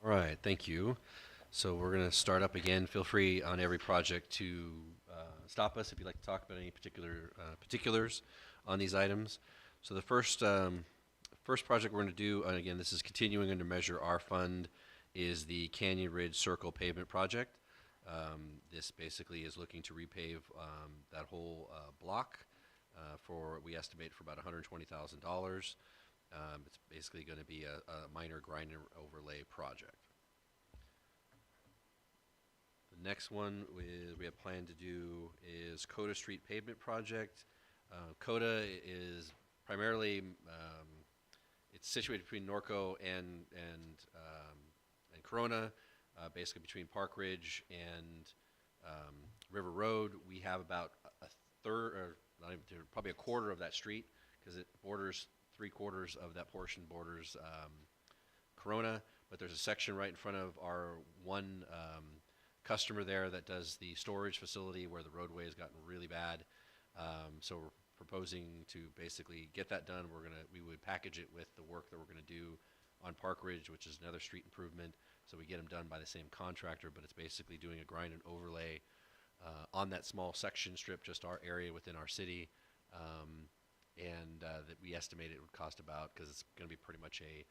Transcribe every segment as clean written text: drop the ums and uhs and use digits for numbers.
All right, thank you. So we're going to start up again. Feel free on every project to stop us if you'd like to talk about any particulars on these items. So the first project we're going to do, and again, this is continuing under Measure R Fund, is the Canyon Ridge Circle Pavement Project. This basically is looking to repave that whole block we estimate for about $120,000. It's basically going to be a minor grind and overlay project. The next one we have planned to do is Coda Street Pavement Project. Coda is primarily it's situated between Norco and Corona, basically between Parkridge and River Road. We have about a third, or not even probably a quarter of that street, because it borders 3/4 of that portion borders Corona, but there's a section right in front of our one customer there that does the storage facility where the roadway has gotten really bad. So we're proposing to basically get that done. We would package it with the work that we're going to do on Parkridge, which is another street improvement. So we get them done by the same contractor, but it's basically doing a grind and overlay on that small section strip, just our area within our city. And that we estimate it would cost about, because it's going to be pretty much a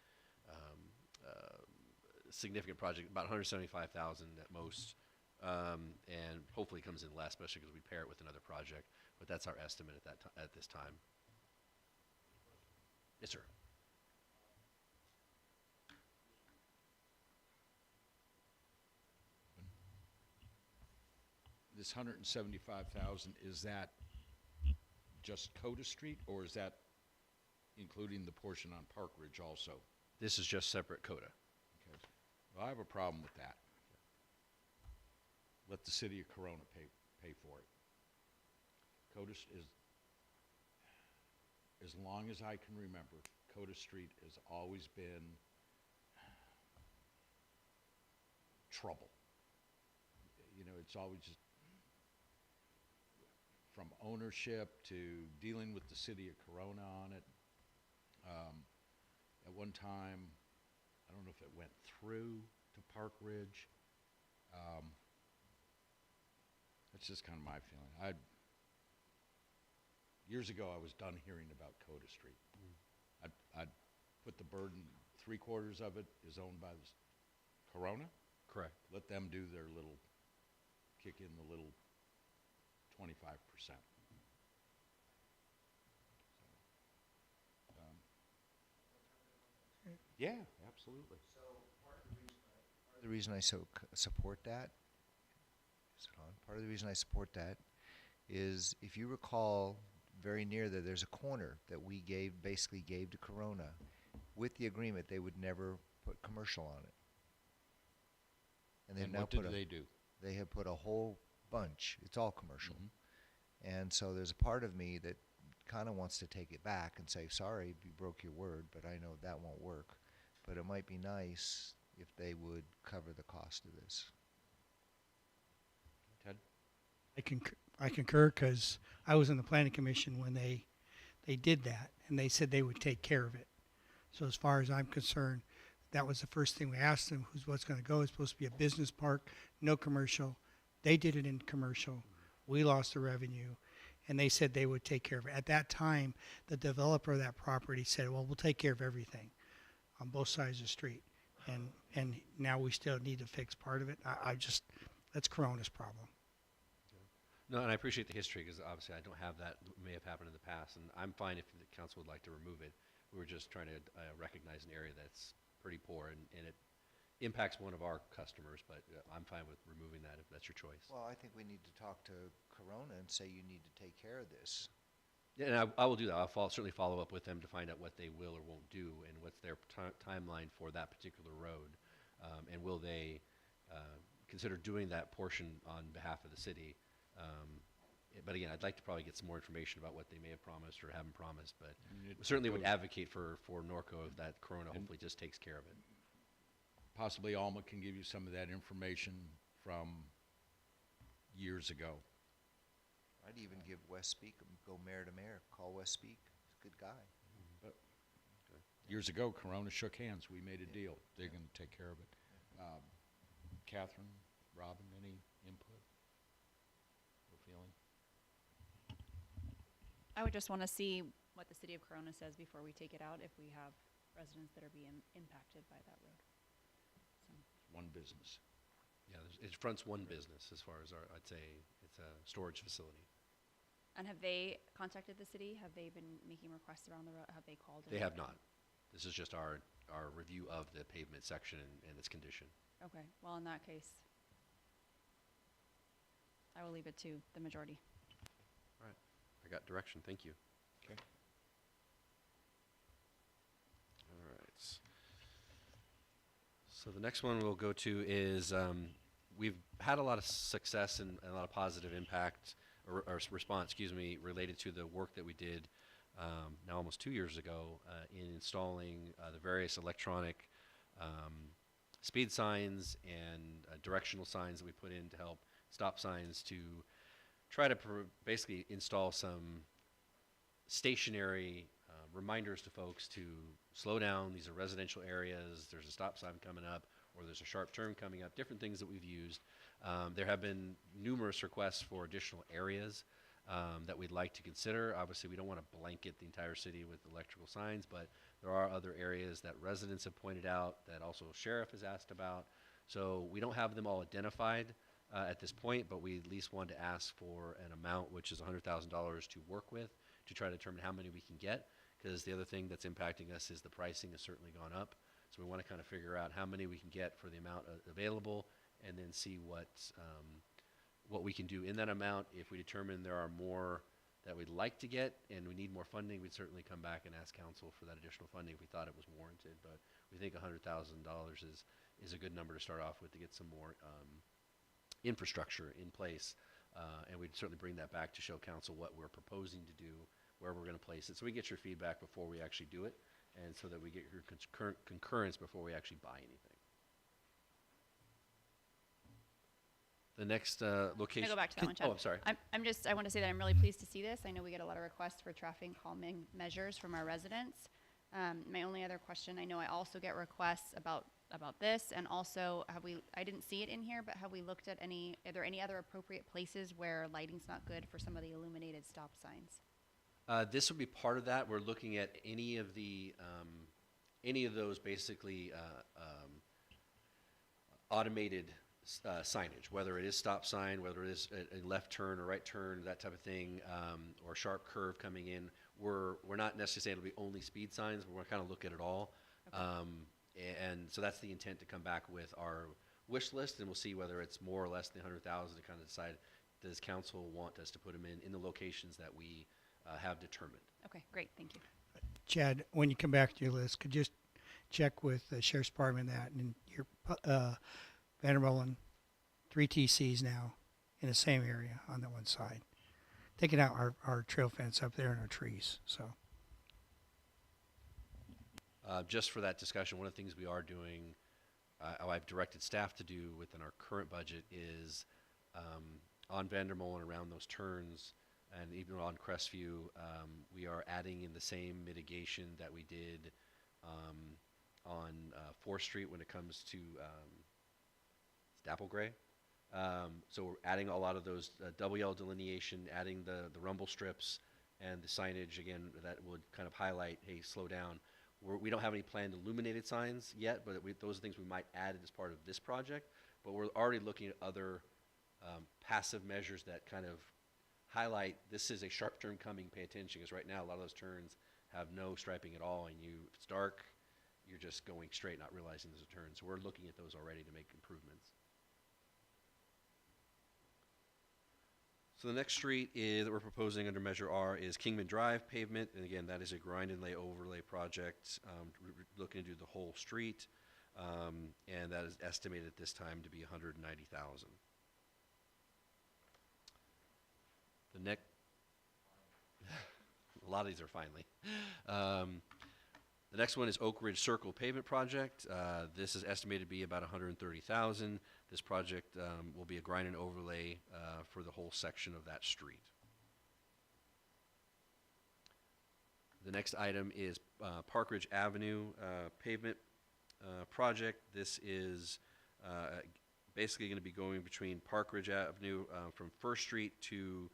significant project, about $175,000 at most, and hopefully comes in less, especially because we pair it with another project. But that's our estimate at this time. Yes, sir. This 175,000, is that just Coda Street, or is that including the portion on Parkridge also? This is just separate Coda. Okay. Well, I have a problem with that. Let the city of Corona pay for it. Coda is, as long as I can remember, Coda Street has always been trouble. You know, it's always just, from ownership to dealing with the city of Corona on it. At one time, I don't know if it went through to Parkridge. That's just kind of my feeling. Years ago, I was done hearing about Coda Street. I'd put the burden, 3/4 of it is owned by the Corona. Correct. Let them do their little, kick in the little 25%. Yeah, absolutely. So part of the reason I support that, is it on? Part of the reason I support that is, if you recall, very near there, there's a corner that we basically gave to Corona with the agreement they would never put commercial on it. And they've And now what put did they do? They have put a whole bunch. It's all commercial. Mm-hmm. And so there's a part of me that kind of wants to take it back and say, sorry, you broke your word, but I know that won't work. But it might be nice if they would cover the cost of this. Ted? I concur, because I was in the planning commission when they did that, and they said they would take care of it. So as far as I'm concerned, that was the first thing we asked them, what's going to go. It's supposed to be a business park, no commercial. They did it in commercial. We lost the revenue, and they said they would take care of it. At that time, the developer of that property said, well, we'll take care of everything on both sides of the street. And now we still need to fix part of it. That's Corona's problem. No, and I appreciate the history, because obviously I don't have that. It may have happened in the past, and I'm fine if the council would like to remove it. We were just trying to recognize an area that's pretty poor, and it impacts one of our customers, but I'm fine with removing that if that's your choice. Well, I think we need to talk to Corona and say you need to take care of this. Yeah, and I will do that. I'll certainly follow up with them to find out what they will or won't do, and what's their timeline for that particular road, and will they consider doing that portion on behalf of the city. But again, I'd like to probably get some more information about what they may have promised or haven't promised, but we certainly would advocate for Norco if that Corona hopefully just takes care of it. Possibly Alma can give you some of that information from years ago. I'd even give West Speak, go mayor to mayor, call West Speak. He's a good guy. But years ago, Corona shook hands. We made a deal. They're going to take care of it. Catherine, Robin, any input or feeling? I would just want to see what the city of Corona says before we take it out if we have residents that are being impacted by that road. So, One business. Yeah, it fronts one business as far as I'd say it's a storage facility. and have they contacted the city? Have they been making requests around the road? Have they called? They have not. This is just our review of the pavement section and its condition. Okay, well, in that case, I will leave it to the majority. All right, I got direction, thank you. Okay. All right. So the next one we'll go to is we've had a lot of success and a lot of positive impact or response, excuse me, related to the work that we did now almost 2 years ago in installing the various electronic speed signs and directional signs that we put in to help stop signs to try to basically install some stationary reminders to folks to slow down. These are residential areas. There's a stop sign coming up, or there's a sharp turn coming up, different things that we've used. There have been numerous requests for additional areas that we'd like to consider. Obviously, we don't want to blanket the entire city with electrical signs, but there are other areas that residents have pointed out that also sheriff has asked about. So we don't have them all identified at this point, but we at least want to ask for an amount, which is $100,000 to work with to try to determine how many we can get. Because the other thing that's impacting us is the pricing has certainly gone up. So we want to kind of figure out how many we can get for the amount available, and then see what we can do in that amount. If we determine there are more that we'd like to get and we need more funding, we'd certainly come back and ask council for that additional funding if we thought it was warranted. But we think $100,000 is a good number to start off with to get some more infrastructure in place. And we'd certainly bring that back to show council what we're proposing to do, where we're going to place it. So we get your feedback before we actually do it, and so that we get your concurrence before we actually buy anything. The next location. Can I go back to that one, Chad? Oh, I'm sorry. I want to say that I'm really pleased to see this. I know we get a lot of requests for traffic calming measures from our residents. My only other question, I know I also get requests about this, and also I didn't see it in here, but have we looked at are there any other appropriate places where lighting's not good for some of the illuminated stop signs? This would be part of that. We're looking at any of those basically automated signage, whether it is stop sign, whether it is a left turn or right turn, that type of thing, or a sharp curve coming in. We're not necessarily saying it'll be only speed signs, but we're kind of look at it all. Okay. And so that's the intent, to come back with our wish list, and we'll see whether it's more or less than 100,000 to kind of decide, does council want us to put them in the locations that we have determined. Okay, great, thank you. Chad, when you come back to your list, could you just check with the Sheriff's Department that, and your Vanderbilt, 3 TCs now in the same area on that one side. Taking out our trail fence up there and our trees, so. Just for that discussion, one of the things we are doing, I've directed staff to do within our current budget is on Vandermolen and around those turns, and even on Crestview, we are adding in the same mitigation that we did on 4th Street when it comes to Dapple Gray. So we're adding a lot of those double yellow delineation, adding the rumble strips and the signage, again, that would kind of highlight, hey, slow down. We don't have any planned illuminated signs yet, but those are things we might add as part of this project. But we're already looking at other passive measures that kind of highlight, this is a sharp turn coming, pay attention, because right now a lot of those turns have no striping at all, and if it's dark, you're just going straight, not realizing there's a turn. So we're looking at those already to make improvements. So the next street that we're proposing under Measure R is Kingman Drive pavement, and again, that is a grind and lay overlay project. We're looking to do the whole street, and that is estimated at this time to be $190,000. The next, a lot of these are finally. The next one is Oak Ridge Circle pavement project. This is estimated to be about $130,000. This project will be a grind and overlay for the whole section of that street. The next item is Parkridge Avenue pavement project. This is basically going to be going between Parkridge Avenue from First Street to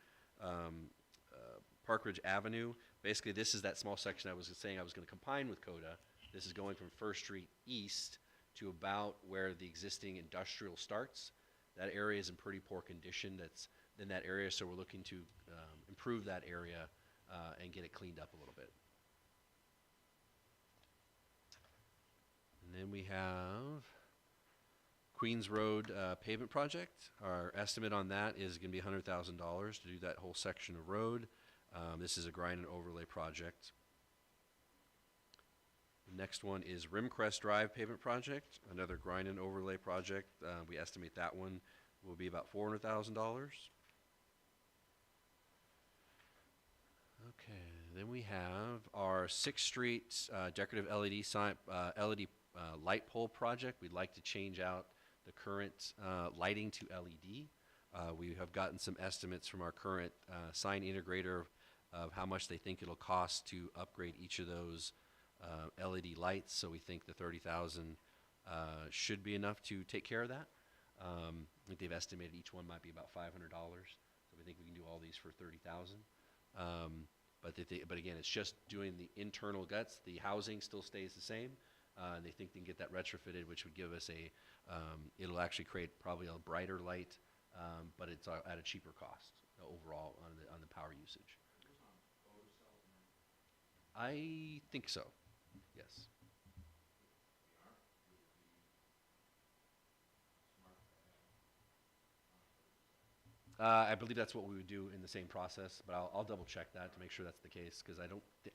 Parkridge Avenue. Basically, this is that small section I was saying I was going to combine with Coda. This is going from First Street east to about where the existing industrial starts. That area is in pretty poor condition. That's in that area, so we're looking to improve that area and get it cleaned up a little bit. And then we have Queens Road pavement project. Our estimate on that is going to be $100,000 to do that whole section of road. This is a grind and overlay project. The next one is Rimcrest Drive pavement project, another grind and overlay project. We estimate that one will be about $400,000. Okay, then we have our 6th Street decorative LED sign, LED light pole project. We'd like to change out the current lighting to LED. We have gotten some estimates from our current sign integrator of how much they think it'll cost to upgrade each of those LED lights. So we think the $30,000 should be enough to take care of that. I think they've estimated each one might be about $500. So we think we can do all these for $30,000. But again, it's just doing the internal guts. The housing still stays the same. And they think they can get that retrofitted, which would give us it'll actually create probably a brighter light, but it's at a cheaper cost overall on the power usage. I think so, yes. I believe that's what we would do in the same process, but I'll double check that to make sure that's the case, because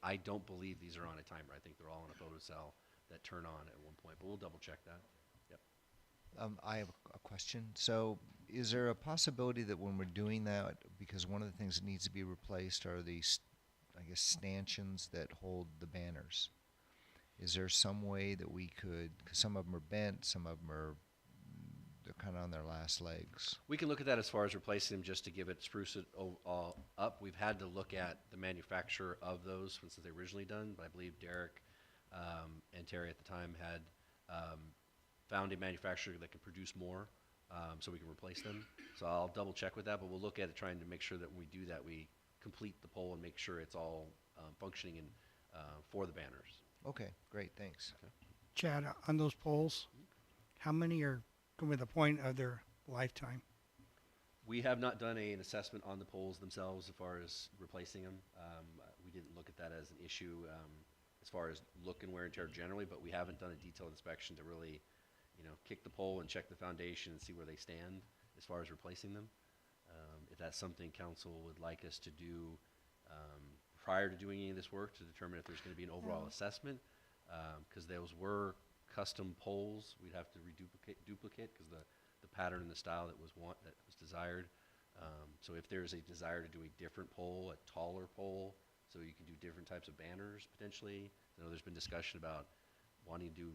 I don't believe these are on a timer. I think they're all on a photocell that turn on at one point, but we'll double check that. Yep. I have a question. So is there a possibility that when we're doing that, because one of the things that needs to be replaced are these, I guess, stanchions that hold the banners. Is there some way that we could, because some of them are bent, some of them are, they're kind of on their last legs. We can look at that as far as replacing them just to give it, spruce it up. We've had to look at the manufacturer of those since they originally done, but I believe Derek and Terry at the time had found a manufacturer that could produce more, so we can replace them. So I'll double check with that, but we'll look at it trying to make sure that when we do that, we complete the pole and make sure it's all functioning and for the banners. Okay, great, thanks. Okay. Chad, on those poles, how many are going to the point of their lifetime? We have not done an assessment on the poles themselves as far as replacing them. We didn't look at that as an issue as far as look and wear and tear generally, but we haven't done a detailed inspection to really, kick the pole and check the foundation and see where they stand as far as replacing them. If that's something council would like us to do prior to doing any of this work to determine if there's going to be an overall assessment, because those were custom poles, we'd have to duplicate because the pattern and the style that was desired. So if there's a desire to do a different pole, a taller pole, so you can do different types of banners potentially. I know there's been discussion about wanting to do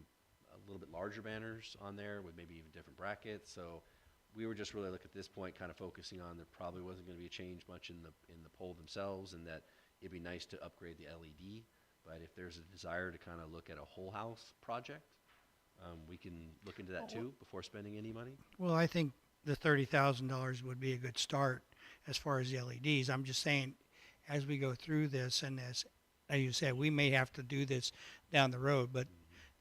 a little bit larger banners on there with maybe even different brackets. So we were just really at this point kind of focusing on there probably wasn't going to be a change much in the pole themselves, and that it'd be nice to upgrade the LED. But if there's a desire to kind of look at a whole house project, we can look into that too before spending any money. Well, I think the $30,000 would be a good start as far as the LEDs. I'm just saying, as we go through this, and as you said, we may have to do this down the road, but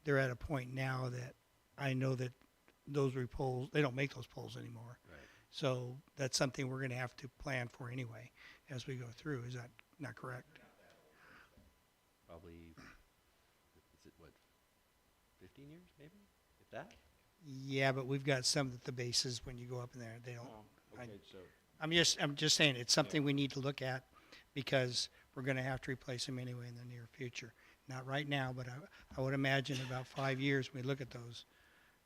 they're at a point now that I know that those poles, they don't make those poles anymore. Right. So that's something we're going to have to plan for anyway as we go through. Is that not correct? Probably, is it what, 15 years maybe, if that? Yeah, but we've got some at the bases when you go up in there. They don't. Okay, so I'm just saying it's something we need to look at because we're going to have to replace them anyway in the near future. Not right now, but I would imagine about 5 years when we look at those.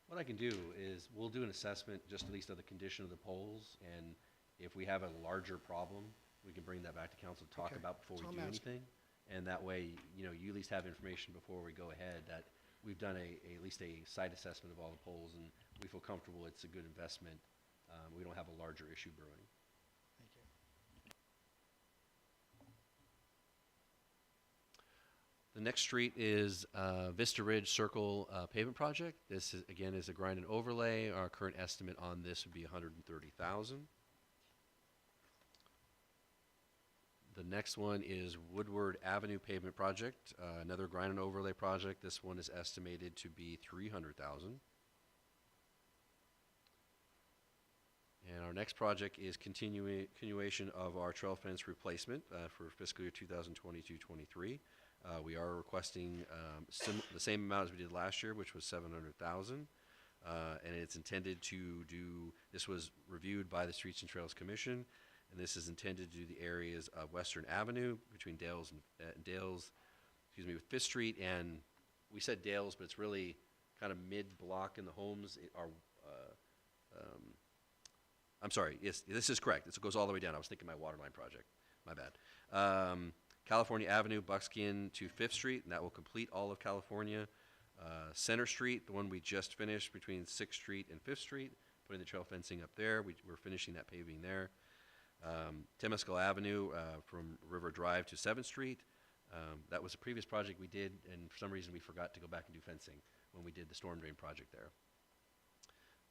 What I can do is we'll do an assessment just at least of the condition of the poles, and if we have a larger problem, we can bring that back to council to talk Okay. about before That's we all do I'm asking. anything. And that way, you at least have information before we go ahead that we've done at least a site assessment of all the poles, and we feel comfortable it's a good investment. We don't have a larger issue brewing. Thank you. The next street is Vista Ridge Circle Pavement Project. This is, again, is a grind and overlay. Our current estimate on this would be $130,000. The next one is Woodward Avenue Pavement Project, another grind and overlay project. This one is estimated to be $300,000. And our next project is continuation of our trail fence replacement for fiscal year 2022-23. We are requesting the same amount as we did last year, which was $700,000. And it's intended to do, this was reviewed by the Streets and Trails Commission, and this is intended to do the areas of Western Avenue between Dales with Fifth Street, and we said Dales, but it's really kind of mid-block in the homes. I'm sorry, yes, this is correct. This goes all the way down. I was thinking my waterline project. My bad. California Avenue, Buckskin to Fifth Street, and that will complete all of California. Center Street, the one we just finished between 6th Street and 5th Street, putting the trail fencing up there. We're finishing that paving there. Tamaskull Avenue from River Drive to 7th Street. That was a previous project we did, and for some reason we forgot to go back and do fencing when we did the storm drain project there.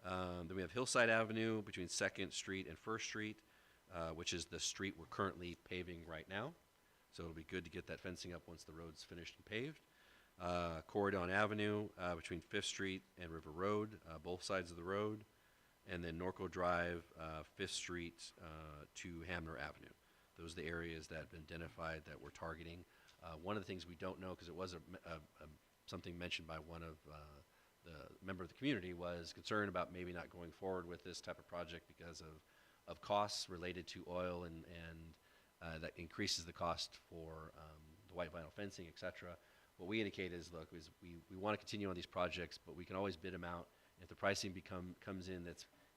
Then we have Hillside Avenue between 2nd Street and 1st Street, which is the street we're currently paving right now. So it'll be good to get that fencing up once the road's finished and paved. Corridon Avenue between 5th Street and River Road, both sides of the road. And then Norco Drive, 5th Street to Hamner Avenue. Those are the areas that have been identified that we're targeting. One of the things we don't know, because it was something mentioned by one of the member of the community, was concern about maybe not going forward with this type of project because of costs related to oil and that increases the cost for the white vinyl fencing, et cetera. What we indicate is, look, we want to continue on these projects, but we can always bid them out. If the pricing comes in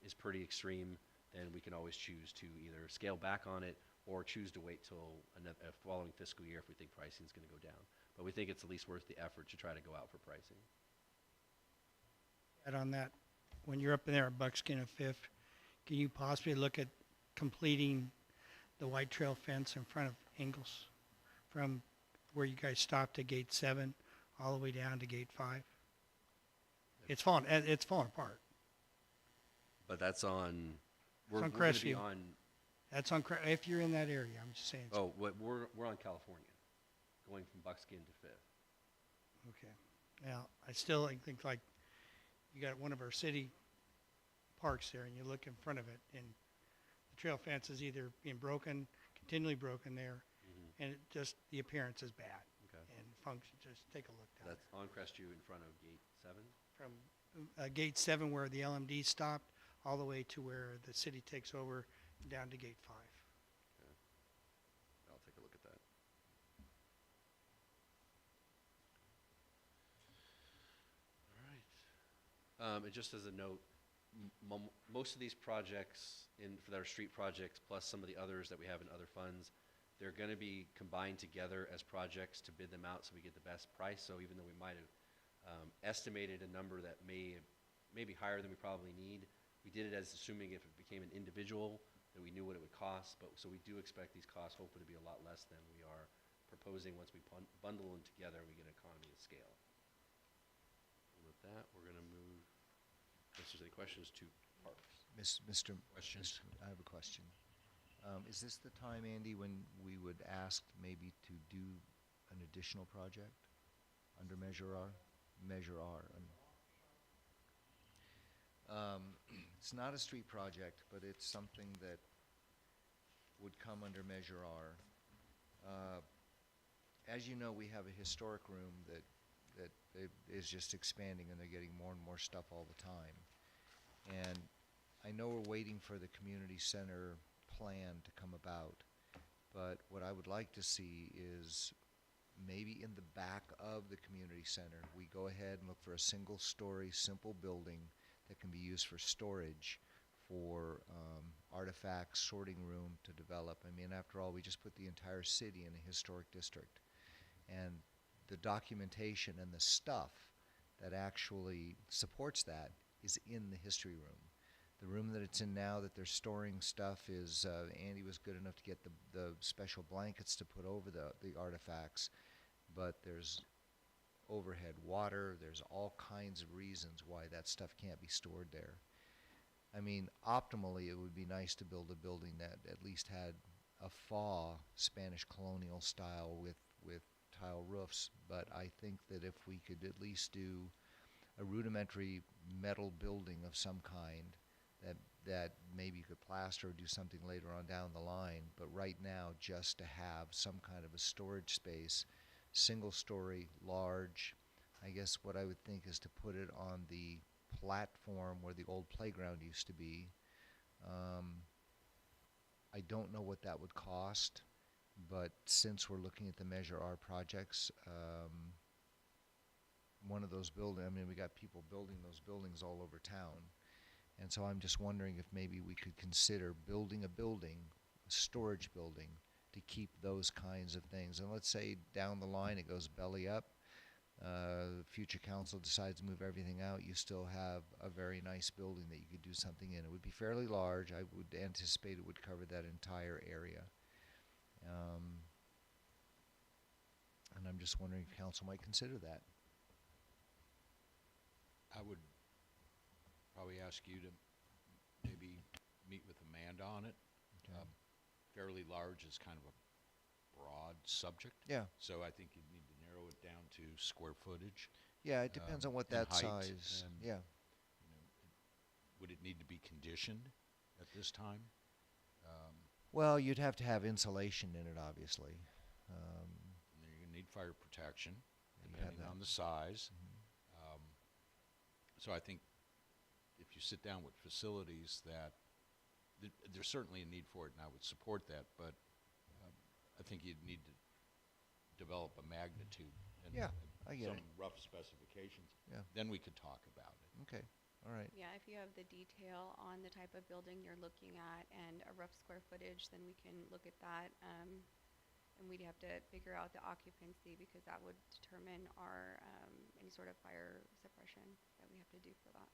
is pretty extreme, then we can always choose to either scale back on it or choose to wait till a following fiscal year if we think pricing is going to go down. But we think it's at least worth the effort to try to go out for pricing. And on that, when you're up in there at Buckskin and Fifth, can you possibly look at completing the white trail fence in front of Ingalls from where you guys stopped at gate 7 all the way down to gate 5? It's falling apart. But that's on. We're on going to be Crestview. on. That's on, if you're in that area, I'm just saying. Oh, we're on California, going from Buckskin to Fifth. Okay. Now, I still think like you got one of our city parks there and you look in front of it and the trail fence is either being broken, continually broken there, and it just, the appearance is bad. Okay. And function, just take a look down That's on Crestview in front of gate 7. there. From gate 7 where the LMD stopped all the way to where the city takes over down to gate 5. I'll take a look at that. All right. And just as a note, most of these projects that are street projects, plus some of the others that we have in other funds, they're going to be combined together as projects to bid them out so we get the best price. So even though we might have estimated a number that may be higher than we probably need, we did it as assuming if it became an individual that we knew what it would cost. But so we do expect these costs hopefully to be a lot less than we are proposing. Once we bundle them together, we get economy of scale. And with that, we're going to move, if there's any questions, to parks. Mr. Questions? I have a question. Is this the time, Andy, when we would ask maybe to do an additional project under Measure R? Measure R. It's not a street project, but it's something that would come under Measure R. As you know, we have a historic room that is just expanding, and they're getting more and more stuff all the time. And I know we're waiting for the community center plan to come about, but what I would like to see is maybe in the back of the community center, we go ahead and look for a single-story, simple building that can be used for storage, for artifacts, sorting room to develop. I mean, after all, we just put the entire city in a historic district. And the documentation and the stuff that actually supports that is in the history room. The room that it's in now that they're storing stuff is, Andy was good enough to get the special blankets to put over the artifacts. but there's overhead water, there's all kinds of reasons why that stuff can't be stored there. I mean, optimally, it would be nice to build a building that at least had a Spanish colonial style with tile roofs, but I think that if we could at least do a rudimentary metal building of some kind that maybe you could plaster or do something later on down the line, but right now just to have some kind of a storage space, single story, large. I guess what I would think is to put it on the platform where the old playground used to be. I don't know what that would cost, but since we're looking at the Measure R projects, one of those buildings, I mean, we got people building those buildings all over town. And so I'm just wondering if maybe we could consider building a building, a storage building, to keep those kinds of things. And let's say down the line it goes belly up, future council decides to move everything out, you still have a very nice building that you could do something in. It would be fairly large. I would anticipate it would cover that entire area. And I'm just wondering if council might consider that. I would probably ask you to maybe meet with Amanda on it. Okay. Fairly large is kind of a broad subject. Yeah. So I think you need to narrow it down to square footage. Yeah, it depends on what and that height, size. and, Yeah. You know, would it need to be conditioned at this time? Well, you'd have to have insulation in it, obviously. And you're going to need fire protection, Yeah, you have depending that. on the size. So I think if you sit down with facilities that there's certainly a need for it, and I would support that, but I think you'd need to develop a magnitude and Yeah, I get some it. rough specifications. Yeah. Then we could talk about it. Okay. All right. Yeah, if you have the detail on the type of building you're looking at and a rough square footage, then we can look at that. And we'd have to figure out the occupancy because that would determine our, any sort of fire suppression that we have to do for that.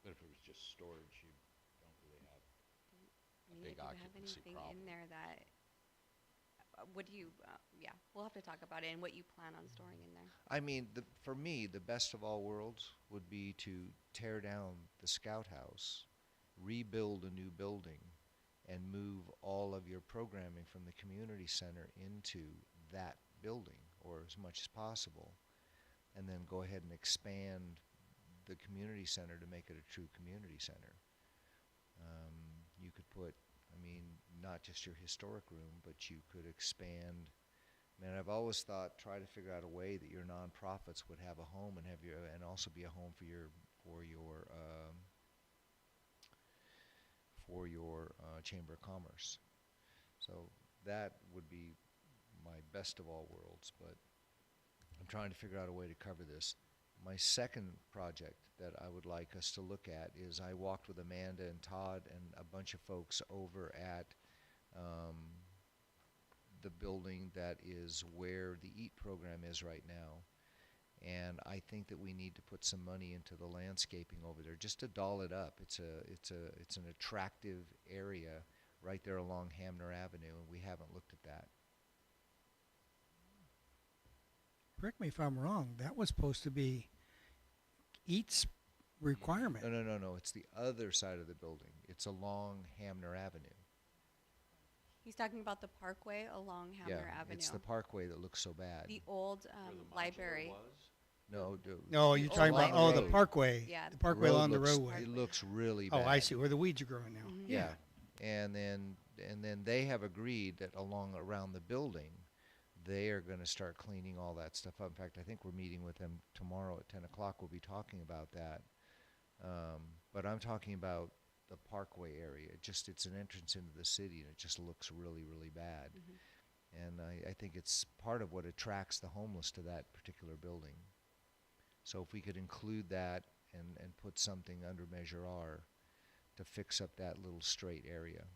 But if it was just storage, you don't really have I a mean, big if you have occupancy anything problem. in there that, would you, yeah, we'll have to talk about it and what you plan on storing in there. I mean, for me, the best of all worlds would be to tear down the Scout House, rebuild a new building, and move all of your programming from the community center into that building, or as much as possible, and then go ahead and expand the community center to make it a true community center. You could put, I mean, not just your historic room, but you could expand. I mean, I've always thought, try to figure out a way that your nonprofits would have a home and and also be a home for your Chamber of Commerce. So that would be my best of all worlds, but I'm trying to figure out a way to cover this. My second project that I would like us to look at is I walked with Amanda and Todd and a bunch of folks over at the building that is where the EAT program is right now. And I think that we need to put some money into the landscaping over there just to doll it up. It's an attractive area right there along Hamner Avenue, and we haven't looked at that. Correct me if I'm wrong, that was supposed to be EAT's requirement. No. It's the other side of the building. It's along Hamner Avenue. He's talking about the Parkway along Hamner Avenue. It's the Parkway that looks so bad. The old library. No, No, you're old talking about, library. the Parkway. Yeah. The Parkway along the roadway. It looks really bad. Oh, I see, where the weeds are growing now. Mhm. Yeah. And then they have agreed that around the building, they are going to start cleaning all that stuff up. In fact, I think we're meeting with them tomorrow at 10 o'clock. We'll be talking about that. But I'm talking about the Parkway area. It's an entrance into the city, and it just looks really, really bad. Mhm. And I think it's part of what attracts the homeless to that particular building. So if we could include that and put something under Measure R to fix up that little straight area.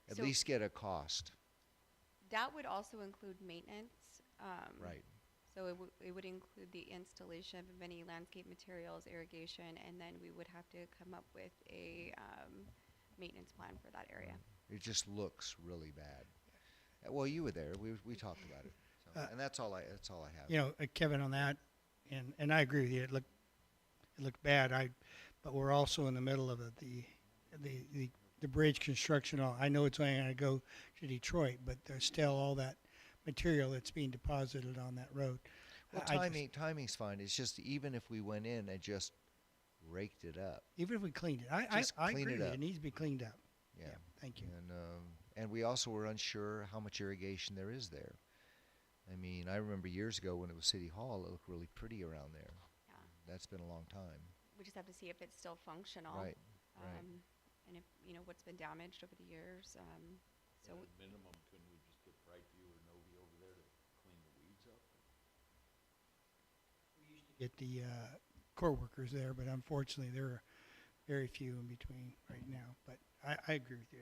At So- least get a cost. That would also include maintenance. Right. So it would include the installation of any landscape materials, irrigation, and then we would have to come up with a maintenance plan for that area. It just looks really bad. Well, you were there. We talked about it. So. And that's all I have. You know, Kevin, on that, and I agree with you. It looked bad. But we're also in the middle of the bridge construction. I know it's only going to go to Detroit, but there's still all that material that's being deposited on that road. Well, timing's fine. It's just even if we went in and just raked it up. Even if we cleaned it, Just I clean agree it with you. up. It needs to be cleaned up. Yeah. Thank you. And we also were unsure how much irrigation there is there. I mean, I remember years ago when it was City Hall, it looked really pretty around there. Yeah. That's been a long time. We just have to see if it's still functional. Right. And if, what's been damaged over the years. So At minimum, couldn't we just get Brightview or Novi over there to clean the weeds up? Get the core workers there, but unfortunately there are very few in between right now. But I agree with you.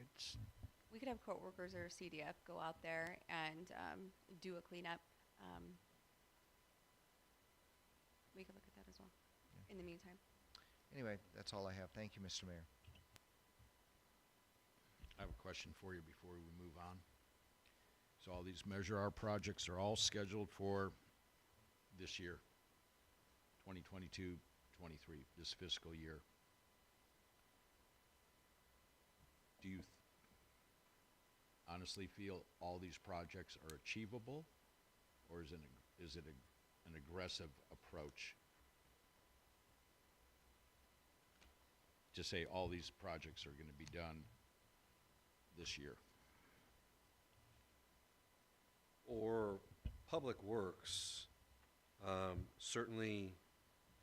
we could have court workers or CDF go out there and do a cleanup. We could look at that as well in the meantime. Anyway, that's all I have. Thank you, Mr. Mayor. I have a question for you before we move on. So all these Measure R projects are all scheduled for this year, 2022, 23, this fiscal year. Do you honestly feel all these projects are achievable, or is it an aggressive approach to say all these projects are going to be done this year? Or Public Works, certainly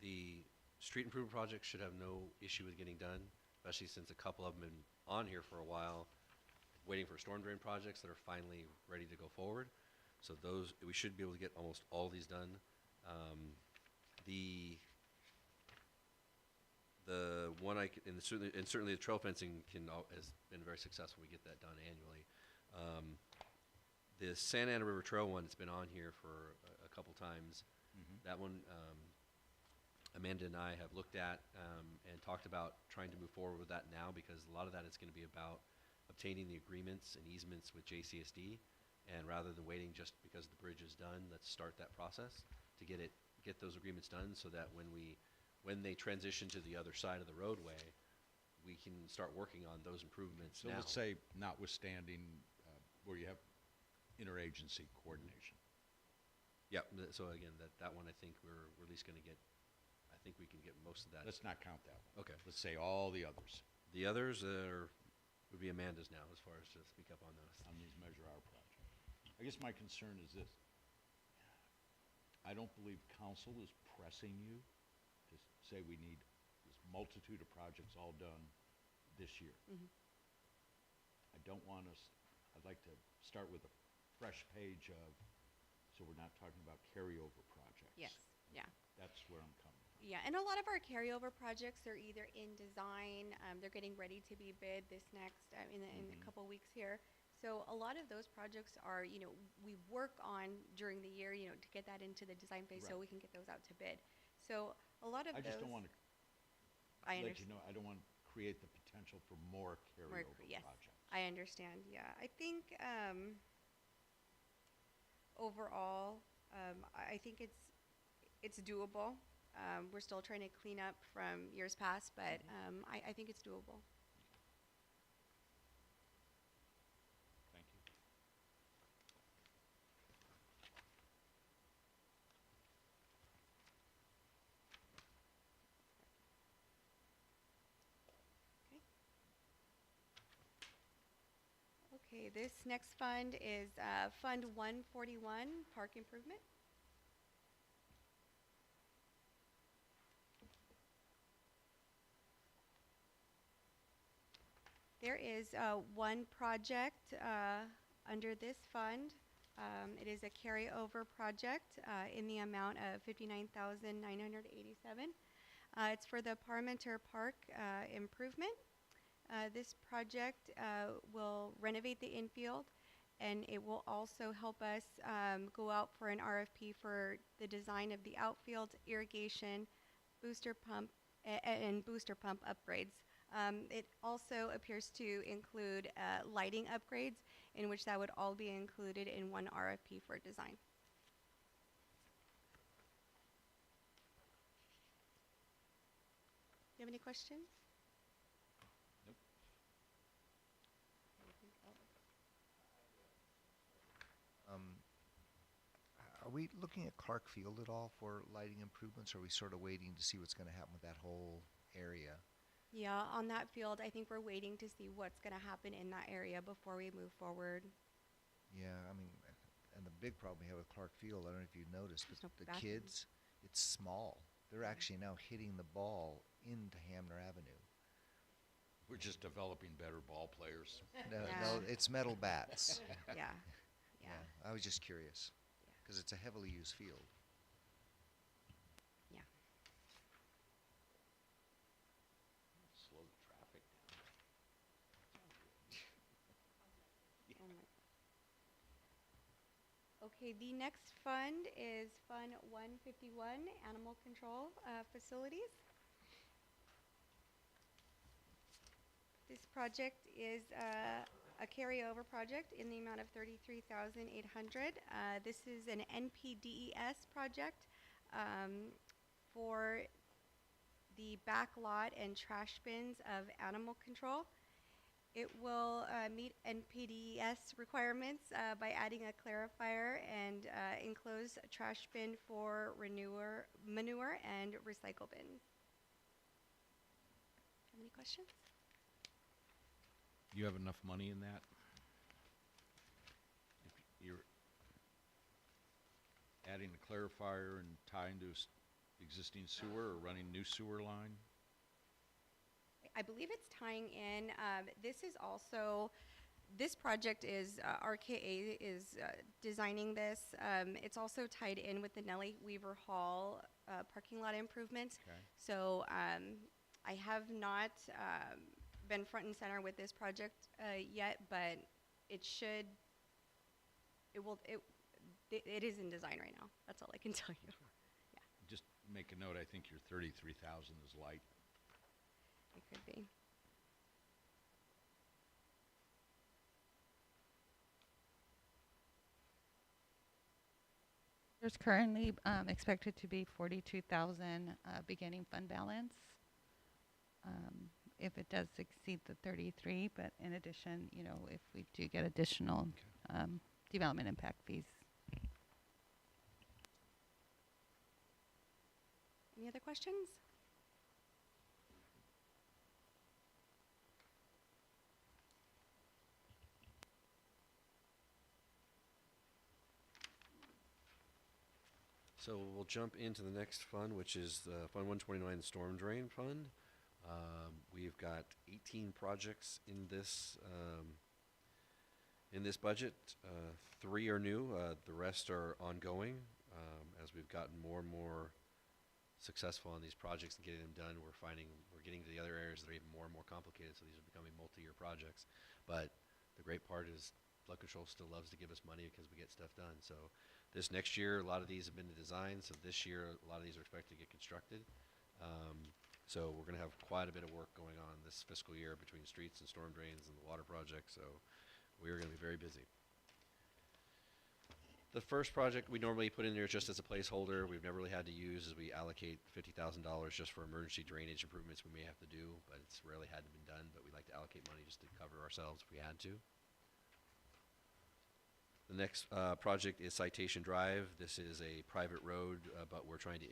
the street improvement projects should have no issue with getting done, especially since a couple of them been on here for a while, waiting for storm drain projects that are finally ready to go forward. So those, we should be able to get almost all these done. The one and certainly the trail fencing has been very successful. We get that done annually. The Santa Ana River Trail one, it's been on here for a couple times. That one, Amanda and I have looked at and talked about trying to move forward with that now, because a lot of that is going to be about obtaining the agreements and easements with JCSD, and rather than waiting just because the bridge is done, let's start that process to get those agreements done, so that when they transition to the other side of the roadway, we can start working on those improvements So now. let's say notwithstanding where you have interagency coordination. Yeah. So again, that one, I think we're at least going to get. I think we can get most of that. Let's not count that one. Okay. Let's say all the others The others would be Amanda's now, as far as to speak up on those. on these Measure R projects. I guess my concern is this. I don't believe council is pressing you to say we need this multitude of projects all done this year. I don't want us, I'd like to start with a fresh page of, so we're not talking about carryover projects. Yes, yeah. That's where I'm coming from. Yeah, and a lot of our carryover projects are either in design, they're getting ready to be bid this next, in a couple weeks here. So a lot of those projects are, we work on during the year, to get that into the design phase so Right. we can get those out to bid. So a lot of I those. just don't want to I let understand. you know, I don't want to create the potential for more carryover Yes, projects. I understand. Yeah, I think overall, I think it's doable. We're still trying to clean up from years past, but I think it's doable. Thank you. Okay, this next fund is Fund 141, Park Improvement. There is one project under this fund. It is a carryover project in the amount of $59,987. It's for the Parmenter Park improvement. This project will renovate the infield, and it will also help us go out for an RFP for the design of the outfield, irrigation, booster pump, and booster pump upgrades. It also appears to include lighting upgrades, in which that would all be included in one RFP for design. you have any questions? Nope. Are we looking at Clark Field at all for lighting improvements, or are we sort of waiting to see what's going to happen with that whole area? Yeah, on that field, I think we're waiting to see what's going to happen in that area before we move forward. Yeah, I mean, and the big problem we have with Clark Field, I don't know if you noticed, but There's no the bathrooms. kids, it's small. They're actually now hitting the ball into Hamner Avenue. We're just developing better ball players. No, Yeah. no, it's metal bats. Yeah, yeah, I was just curious, Yeah. because it's a heavily used field. yeah. Slow the traffic down. Oh my. Okay, the next fund is Fund 151, Animal Control Facilities. This project is a carryover project in the amount of $33,800. This is an NPDES project for the back lot and trash bins of animal control. It will meet NPDES requirements by adding a clarifier and enclosed trash bin for manure and recycle bins. Have any questions? You have enough money in that? If you're adding a clarifier and tying to existing sewer or running new sewer line? I believe it's tying in. This is also, this project is, RKA is designing this. It's also tied in with the Nellie Weaver Hall parking lot improvements. Okay. So I have not been front and center with this project yet, but it should, it is in design right now. That's all I can tell you. Just make a note, I think your 33,000 is light. It could be. There's currently expected to be 42,000 beginning fund balance. If it does exceed the 33, but in addition, you know, if we do get additional development impact fees. Any other questions? So we'll jump into the next fund, which is Fund 129, Storm Drain Fund. We've got 18 projects in this budget. 3 are new. The rest are ongoing. As we've gotten more and more successful on these projects and getting them done, we're getting to the other areas that are even more and more complicated. So these are becoming multi-year projects. But the great part is flood control still loves to give us money because we get stuff done. So this next year, a lot of these have been the design. So this year, a lot of these are expected to get constructed. So we're going to have quite a bit of work going on this fiscal year between streets and storm drains and the water project. So we are going to be very busy. The first project we normally put in there just as a placeholder, we've never really had to use, is we allocate $50,000 just for emergency drainage improvements we may have to do, but it's rarely had to been done, but we like to allocate money just to cover ourselves if we had to. The next project is Citation Drive. This is a private road, but we're trying to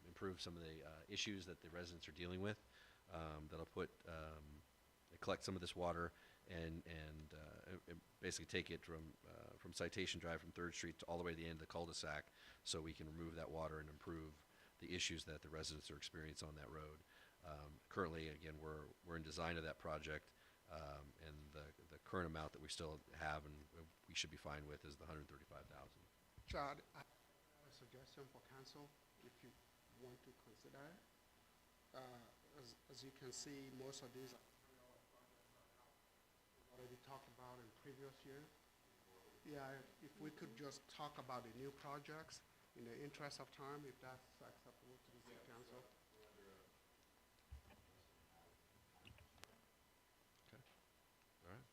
improve some of the issues that the residents are dealing with. That'll collect some of this water and basically take it from Citation Drive from 3rd Street all the way to the end of the cul-de-sac, so we can remove that water and improve the issues that the residents are experiencing on that road. Currently, again, we're in design of that project, and the current amount that we still have and we should be fine with is the $135,000. Chad, I have a suggestion for council, if you want to consider it. As you can see, most of these already talked about in previous year. Yeah, if we could just talk about the new projects in the interest of time, if that's acceptable to the city council. Okay. All right.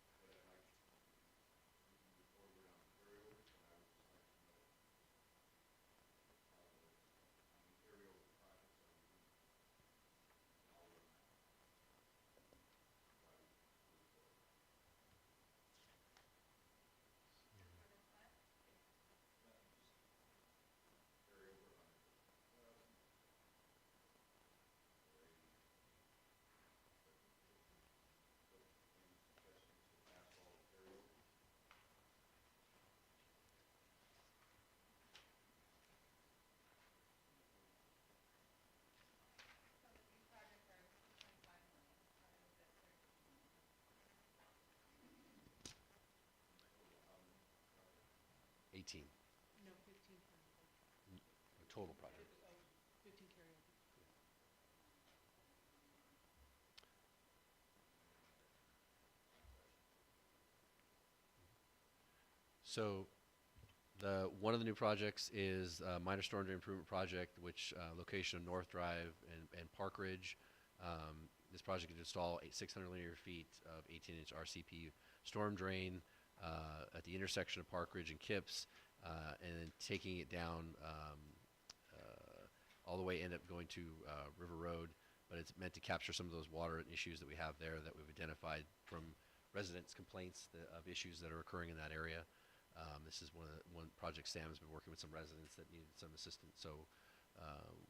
18. No, 15 Total project. 15 carryover. So one of the new projects is minor storm drain improvement project, which location of North Drive and Parkridge. This project could install 600 linear feet of 18-inch RCP storm drain at the intersection of Parkridge and Kips, and then taking it down all the way, end up going to River Road. But it's meant to capture some of those water issues that we have there that we've identified from residents' complaints of issues that are occurring in that area. This is one project Sam has been working with some residents that needed some assistance. So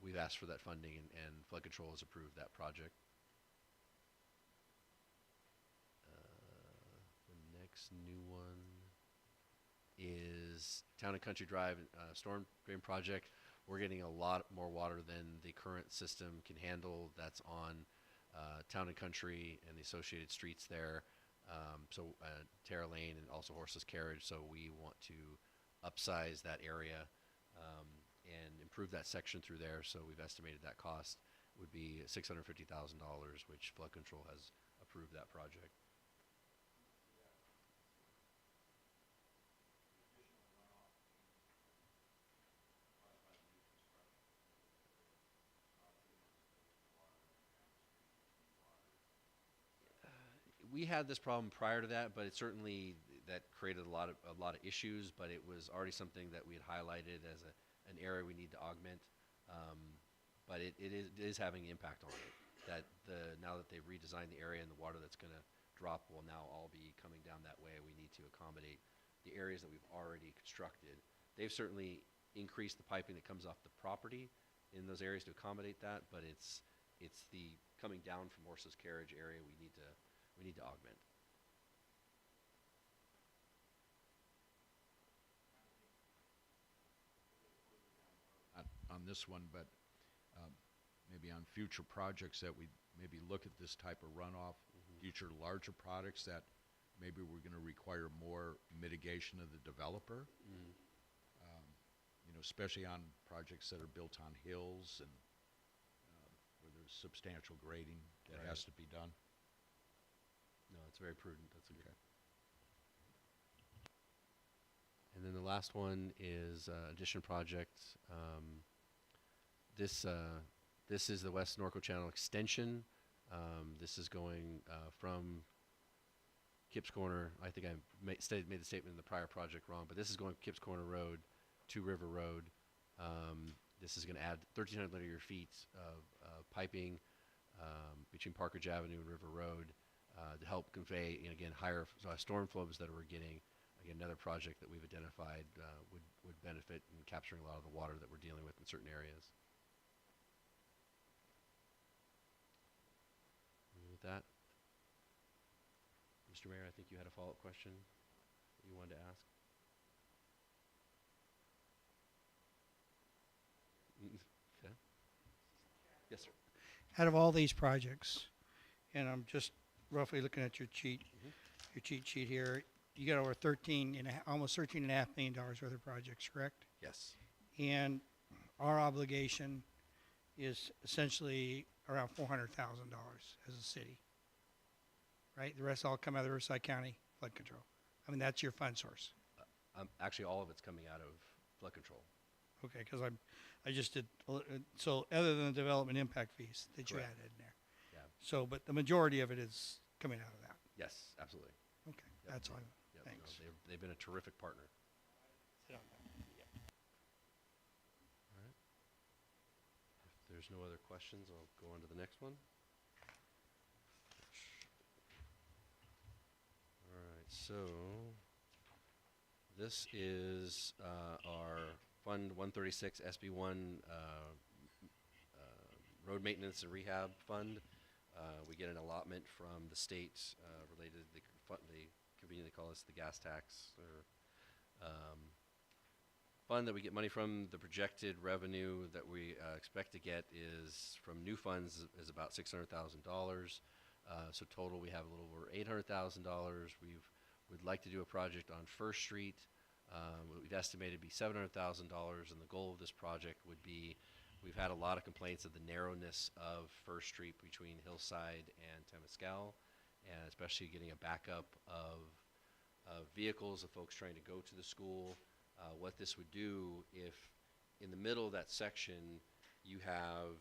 we've asked for that funding, and Flood Control has approved that project. The next new one is Town and Country Drive storm drain project. We're getting a lot more water than the current system can handle. That's on Town and Country and the associated streets there. Terra Lane and also Horseless Carriage. So we want to upsize that area and improve that section through there. So we've estimated that cost would be $650,000, which Flood Control has approved that project. We had this problem prior to that, but it certainly that created a lot of issues. But it was already something that we had highlighted as an area we need to augment. But it is having an impact on it. That now that they've redesigned the area and the water that's going to drop will now all be coming down that way. We need to accommodate the areas that we've already constructed. They've certainly increased the piping that comes off the property in those areas to accommodate that. But it's the coming down from Horseless Carriage area we need to augment. On this one, but maybe on future projects that we maybe look at this type of runoff, future larger products that maybe we're going to require more mitigation of the developer. Especially on projects that are built on hills and where there's substantial grading that Right. has to be done. No, it's very prudent. That's a good. And then the last one is addition project. This is the West Norco Channel extension. This is going from Kips Corner. I think I made the statement in the prior project wrong, but this is going Kips Corner Road to River Road. This is going to add 1,300 linear feet of piping between Parkridge Avenue and River Road. To help convey, again, higher storm flows that we're getting. Again, another project that we've identified would benefit in capturing a lot of the water that we're dealing with in certain areas. And with that, Mr. Mayor, I think you had a follow-up question that you wanted to ask. Okay. Yes, sir. Out of all these projects, and I'm just roughly looking at your cheat sheet here, you got over almost $13.5 million worth of projects, correct? Yes. And our obligation is essentially around $400,000 as a city, right? The rest all come out of the Riverside County Flood Control. I mean, that's your fund source. Actually, all of it's coming out of Flood Control. Okay, because I just did, so other than the development impact fees that you Correct. added in there. Yeah. So, but the majority of it is coming out of that. Yes, absolutely. Okay, Yep. that's all. Yep, Thanks. no, they've been a terrific partner. All right. If there's no other questions, I'll go on to the next one. All right, so this is our Fund 136 SB1 Road Maintenance and Rehab Fund. We get an allotment from the state related to the conveniently call this the gas tax or fund that we get money from. The projected revenue that we expect to get is from new funds is about $600,000. So total we have a little over $800,000. We'd like to do a project on First Street What we've estimated to be $700,000, and the goal of this project would be, we've had a lot of complaints of the narrowness of First Street between Hillside and Tamaskull, and especially getting a backup of vehicles of folks trying to go to the school. What this would do, if in the middle of that section you have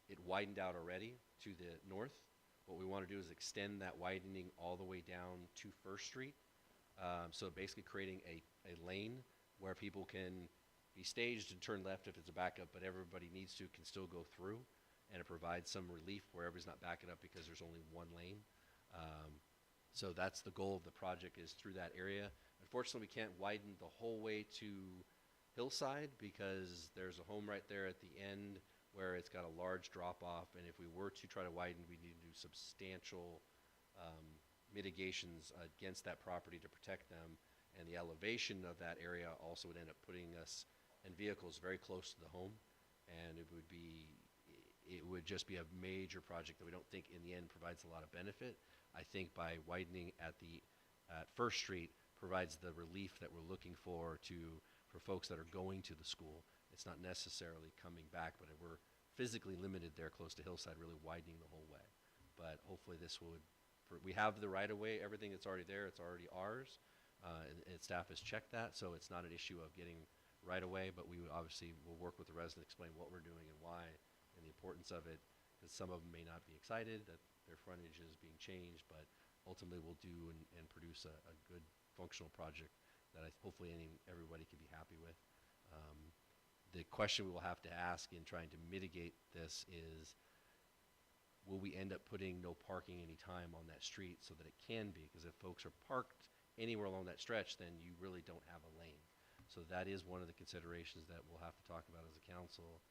it widened out already to the north, what we want to do is extend that widening all the way down to First Street. So basically creating a lane where people can be staged and turn left if it's a backup, but everybody needs to can still go through, and it provides some relief where everybody's not backing up because there's only one lane. So that's the goal of the project, is through that area. Unfortunately, we can't widen the whole way to Hillside because there's a home right there at the end where it's got a large drop off, and if we were to try to widen, we need to do substantial mitigations against that property to protect them, and the elevation of that area also would end up putting us and vehicles very close to the home, and it would just be a major project that we don't think in the end provides a lot of benefit. I think by widening at First Street provides the relief that we're looking for folks that are going to the school. It's not necessarily coming back, but we're physically limited there close to Hillside, really widening the whole way. But hopefully this would, we have the right of way, everything that's already there, it's already ours, and staff has checked that, so it's not an issue of getting right of way, but we would obviously will work with the resident, explain what we're doing and why, and the importance of it, because some of them may not be excited that their frontage is being changed, but ultimately we'll do and produce a good functional project that hopefully everybody can be happy with. The question we will have to ask in trying to mitigate this is, will we end up putting no parking any time on that street so that it can be? Because if folks are parked anywhere along that stretch, then you really don't have a lane. So that is one of the considerations that we'll have to talk about as a council,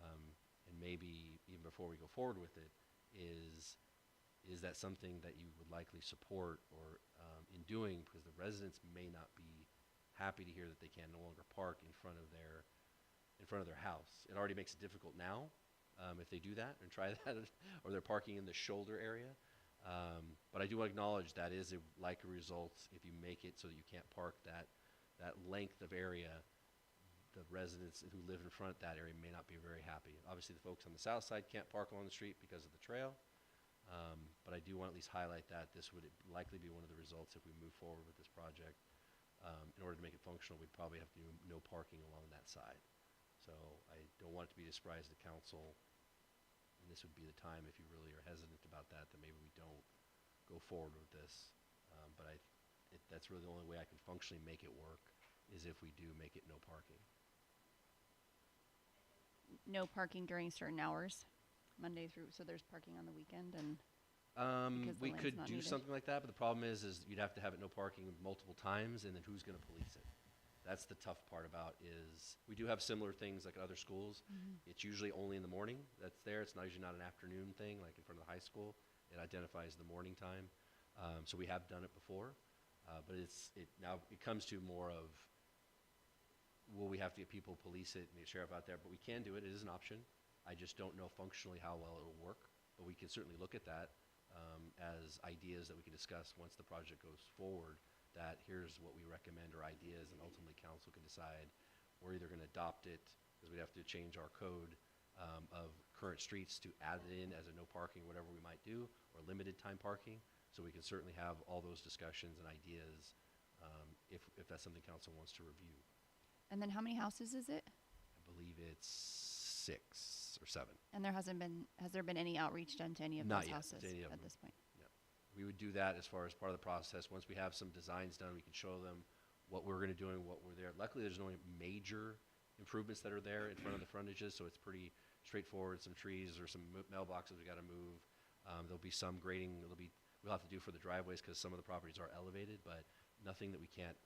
and maybe even before we go forward with it, is that something that you would likely support or in doing, because the residents may not be happy to hear that they can no longer park in front of their house. It already makes it difficult now if they do that and try that, or they're parking in the shoulder area. But I do acknowledge that is a likely result if you make it so that you can't park that length of area. The residents who live in front of that area may not be very happy. Obviously, the folks on the south side can't park along the street because of the trail. But I do want to at least highlight that this would likely be one of the results if we move forward with this project. In order to make it functional, we'd probably have to do no parking along that side. So I don't want it to be a surprise to council, and this would be the time if you really are hesitant about that maybe we don't go forward with this. But that's really the only way I can functionally make it work, is if we do make it no parking. No parking during certain hours, Monday through, so there's parking on the weekend and because the We lane's could not do needed. something like that, but the problem is you'd have to have it no parking multiple times, and then who's going to police it? That's the tough part about is, we do have similar things like at other schools. It's usually only in the morning that's there. It's usually not an afternoon thing like in front of the high school. It identifies the morning time. So we have done it before, but now it comes to more of, will we have to get people police it and the sheriff out there? But we can do it. It is an option. I just don't know functionally how well it will work, but we can certainly look at that as ideas that we can discuss once the project goes forward, that here's what we recommend or ideas, and ultimately council can decide. We're either going to adopt it, because we'd have to change our code of current streets to add it in as a no parking, whatever we might do, or limited time parking. So we can certainly have all those discussions and ideas if that's something council wants to review. And then how many houses is it? I believe it's 6 or 7. And has there been any outreach done to any of Not those yet, houses to any of at them. this point? We would do that as far as part of the process. Once we have some designs done, we can show them what we're going to do and what we're there. Luckily, there's no major improvements that are there in front of the frontages, so it's pretty straightforward. Some trees or some mailboxes we got to move. There'll be some grading we'll have to do for the driveways because some of the properties are elevated, but nothing that we can't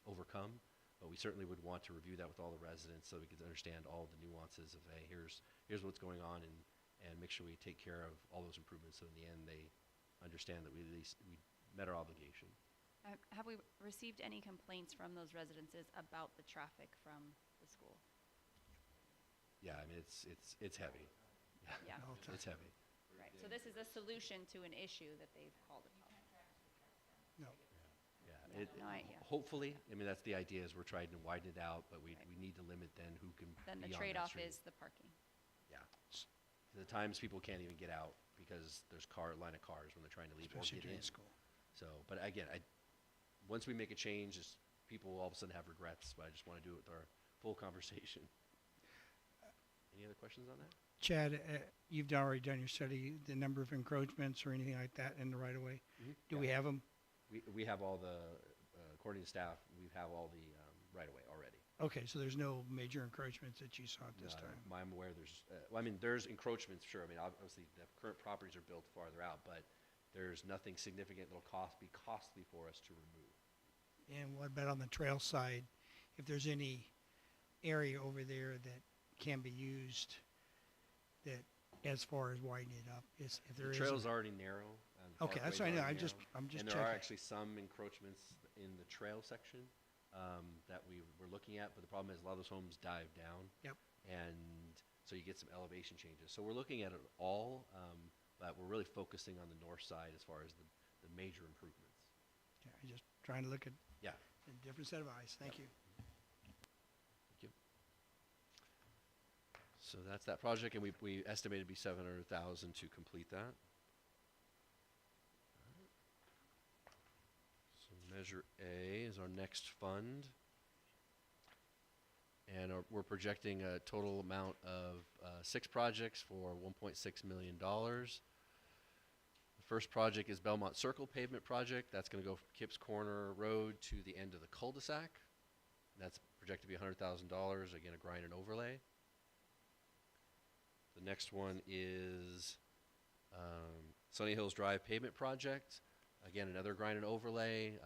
overcome. But we certainly would want to review that with all the residents so we can understand all the nuances of, hey, here's what's going on, and make sure we take care of all those improvements so in the end they understand that we met our obligation. Have we received any complaints from those residences about the traffic from the school? Yeah, I mean, it's heavy. Yeah. It's heavy. Right. So this is a solution to an issue that they've called upon. No. Yeah, It, No, yeah. hopefully, I mean, that's the idea, is we're trying to widen it out, but we Right. need to limit then who can Then the be on that trade-off street. is the parking. Yeah. The times people can't even get out because there's line of cars when they're trying to leave or Especially get during in. school. So, but again, once we make a change, people will all of a sudden have regrets, but I just want to do it with our full conversation. Any other questions on that? Chad, you've already done your study, the number of encroachments or anything like that in the right of way. Do we have them? We have all the, according to staff, we have all the right of way already. Okay, so there's no major encroachments that you saw at this No, time. I'm aware there's, well, I mean, there's encroachments, sure. I mean, obviously, the current properties are built farther out, but there's nothing significant that'll be costly for us to remove. And what about on the trail side? If there's any area over there that can be used, that as far as widening it up, if there The is. trail's already narrow. Okay, that's Parkway's what I know. already I'm just And there checking. are actually some encroachments in the trail section that we were looking at, but the problem is a lot of those homes dive down. Yep. And so you get some elevation changes. So we're looking at it all, but we're really focusing on the north side as far as the major improvements. Yeah, I'm just trying to look at Yeah. a different set of eyes. Thank you. Thank you. So that's that project, and we estimated to be 700,000 to complete that. So Measure A is our next fund. And we're projecting a total amount of 6 projects for $1.6 million. The first project is Belmont Circle Pavement Project. That's going to go from Kipps Corner Road to the end of the cul-de-sac. That's projected to be $100,000, again, a grind and overlay. The next one is Sunny Hills Drive Pavement Project. Again, another grind and overlay.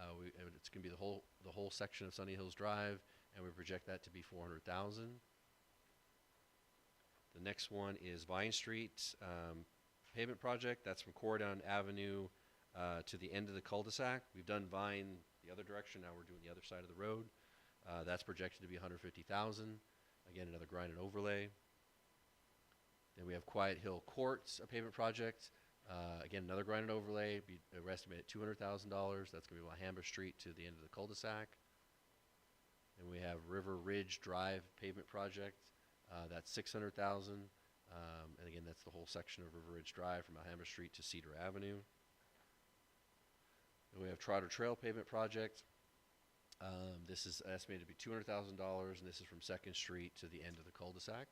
It's going to be the whole section of Sunny Hills Drive, and we project that to be $400,000. The next one is Vine Street Pavement Project. That's from Corridon Avenue to the end of the cul-de-sac. We've done Vine the other direction. Now we're doing the other side of the road. That's projected to be $150,000. Again, another grind and overlay. Then we have Quiet Hill Courts, a pavement project. Again, another grind and overlay. We're estimated at $200,000. That's going to be Alhambra Street to the end of the cul-de-sac. Then we have River Ridge Drive pavement project. That's $600,000. And again, that's the whole section of River Ridge Drive from Alhambra Street to Cedar Avenue. Then we have Trotter Trail pavement project. This is estimated to be $200,000, and this is from 2nd Street to the end of the cul-de-sac.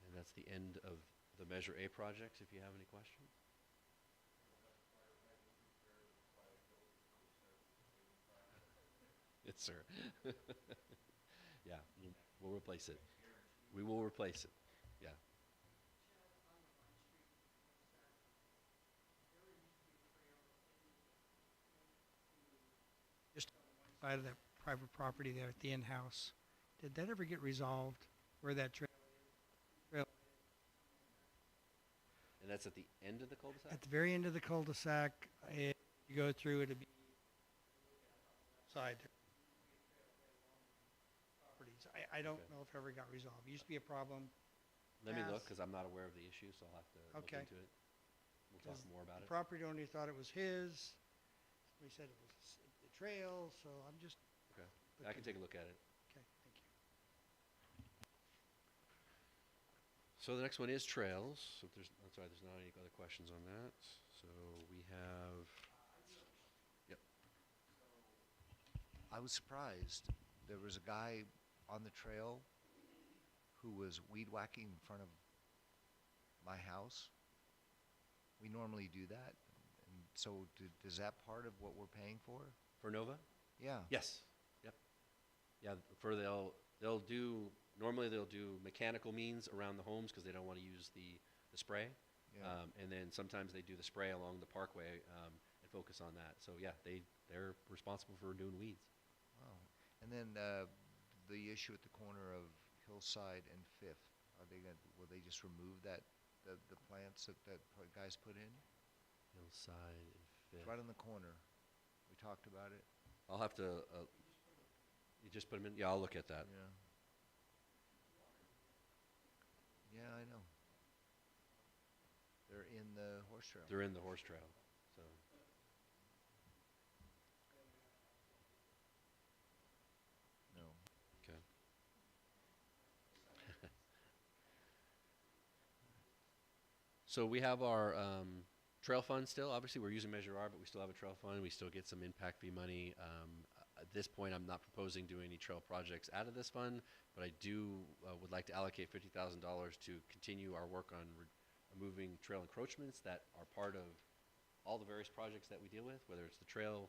And that's the end of the Measure A projects, if you have any questions. Yes, sir. Yeah, we'll replace it. We will replace it, yeah. Just on one side of that private property there at the in-house. Did that ever get resolved where that trail? And that's at the end of the cul-de-sac? At the very end of the cul-de-sac, you go through, it'd be side there. Properties. I don't Okay. know if it ever got resolved. It used to be a problem. Let me look, Yes. because I'm not aware of the issue, so I'll have to look Okay. into it. We'll talk Because more about The it. property owner thought it was his. We said it was the trail, so I'm just. Okay, I can take a look at it. Okay, thank you. So the next one is trails. So if I'm sorry, there's not any other questions on that. So we have, yep. I was surprised. There was a guy on the trail who was weed whacking in front of my house. We normally do that. And so is that part of what we're paying for? For Nova? Yeah. Yes, yep. Yeah, normally they'll do mechanical means around the homes because they don't want to use the spray. Yeah. And then sometimes they do the spray along the Parkway and focus on that. So yeah, they're responsible for doing weeds. Wow. And then the issue at the corner of Hillside and Fifth, will they just remove the plants that guys put in? Hillside and It's Fifth. right on the corner. We talked about it. I'll have to, you just put them in? Yeah, I'll look at that. Yeah. Yeah, I know. They're in the horse trail. They're in the horse trail, so. So we have our trail fund still. Obviously, we're using Measure R, but we still have a trail fund. We still get some impact fee money. At this point, I'm not proposing doing any trail projects out of this fund, but I would like to allocate $50,000 to continue our work on removing trail encroachments that are part of all the various projects that we deal with, whether it's the trail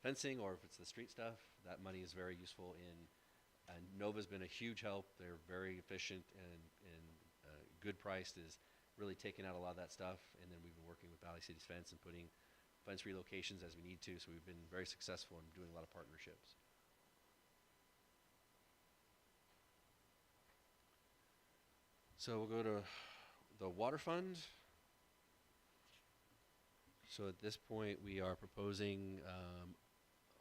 fencing or if it's the street stuff. That money is very useful and Nova's been a huge help. They're very efficient and good priced, is really taking out a lot of that stuff. And then we've been working with Valley Cities Fence and putting fence relocations as we need to. So we've been very successful in doing a lot of partnerships. So we'll go to the water fund. So at this point, we are proposing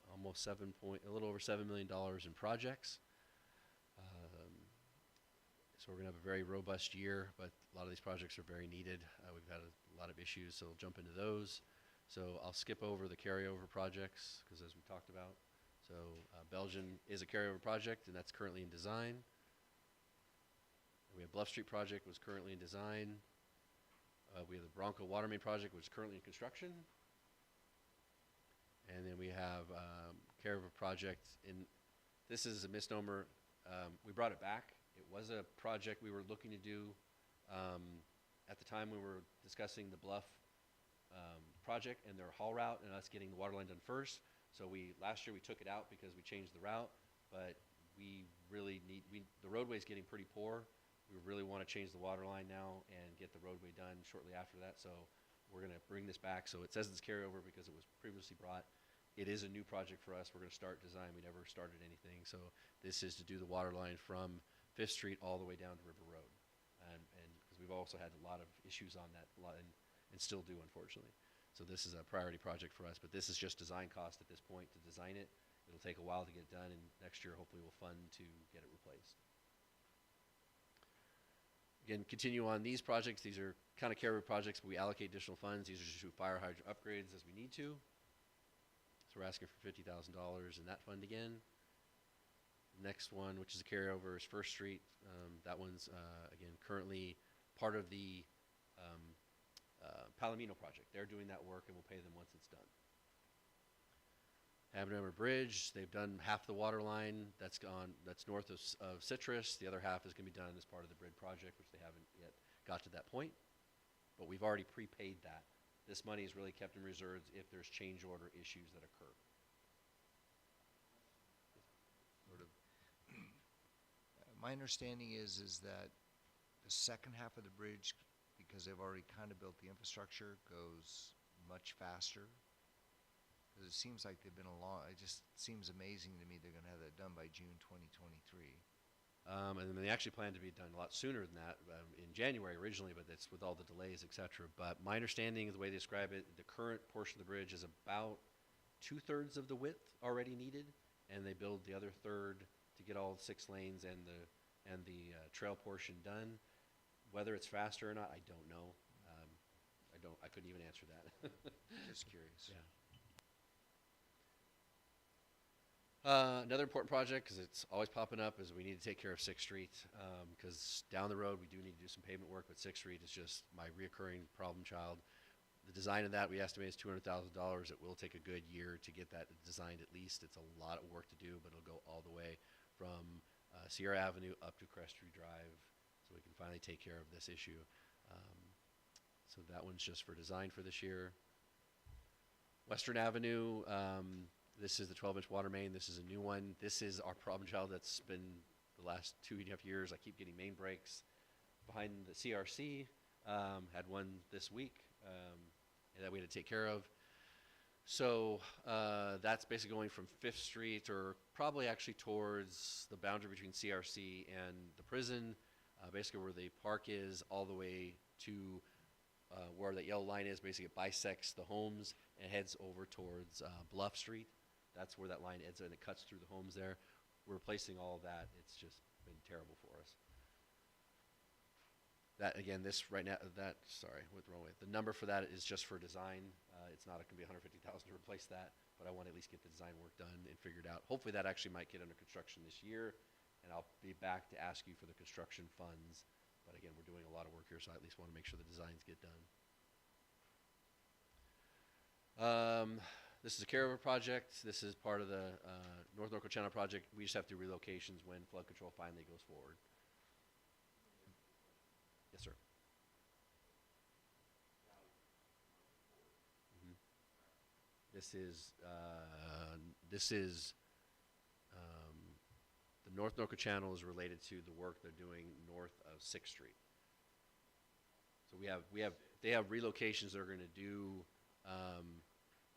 a little over $7 million in projects. So we're going to have a very robust year, but a lot of these projects are very needed. We've had a lot of issues, so we'll jump into those. So I'll skip over the carryover projects, because as we talked about, so Belgian is a carryover project, and that's currently in design. We have Bluff Street project, was currently in design. We have the Bronco water main project, which is currently in construction. And then we have carryover project. This is a misnomer. We brought it back. It was a project we were looking to do at the time we were discussing the Bluff project and their haul route and us getting the water line done first. So last year we took it out because we changed the route, but we really the roadway's getting pretty poor. We really want to change the water line now and get the roadway done shortly after that. So we're going to bring this back. So it says it's carryover because it was previously brought. It is a new project for us. We're going to start design. We never started anything. So this is to do the water line from 5th Street all the way down to River Road. And because we've also had a lot of issues on that and still do, unfortunately. So this is a priority project for us, but this is just design cost at this point to design it. It'll take a while to get done, and next year hopefully we'll fund to get it replaced. Again, continue on these projects. These are kind of carryover projects, but we allocate additional funds. These are just fire hydrant upgrades as we need to. So we're asking for $50,000 in that fund again. The next one, which is a carryover, is 1st Street. That one's, again, currently part of the Palomino project. They're doing that work, and we'll pay them once it's done. Abernathy Bridge, they've done half the water line. That's north of Citrus. The other half is going to be done as part of the bridge project, which they haven't yet got to that point. But we've already prepaid that. This money is really kept in reserves if there's change order issues that occur. My understanding is that the second half of the bridge, because they've already kind of built the infrastructure, goes much faster. Because it seems like they've been it just seems amazing to me they're going to have that done by June 2023. And then they actually plan to be done a lot sooner than that, in January originally, but that's with all the delays, et cetera. But my understanding of the way they describe it, the current portion of the bridge is about 2/3 of the width already needed, and they build the other third to get all 6 lanes and the trail portion done. Whether it's faster or not, I don't know. I couldn't even answer that. Just curious. Yeah. Another important project, because it's always popping up, is we need to take care of 6th Street. Because down the road, we do need to do some pavement work, but 6th Street is just my reoccurring problem child. The design of that, we estimate, is $200,000. It will take a good year to get that designed at least. It's a lot of work to do, but it'll go all the way from Sierra Avenue up to Crestview Drive, so we can finally take care of this issue. So that one's just for design for this year. Western Avenue, this is the 12-inch water main. This is a new one. This is our problem child that's been the last 2.5 years. I keep getting main breaks behind the CRC. Had one this week that we had to take care of. So that's basically going from 5th Street, or probably actually towards the boundary between CRC and the prison, basically where the park is, all the way to where that yellow line is. Basically, it bisects the homes and heads over towards Bluff Street. That's where that line ends, and it cuts through the homes there. We're replacing all of that. It's just been terrible for us. That, again, this right now, sorry, went the wrong way. The number for that is just for design. It's not going to be $150,000 to replace that, but I want to at least get the design work done and figured out. Hopefully that actually might get under construction this year, and I'll be back to ask you for the construction funds But again, we're doing a lot of work here, so I at least want to make sure the designs get done. This is a carryover project. This is part of the North Norco Channel project. We just have to do relocations when flood control finally goes forward. Yes, sir. Mhm. This is the North Norco Channel is related to the work they're doing north of 6th Street. So they have relocations they're going to do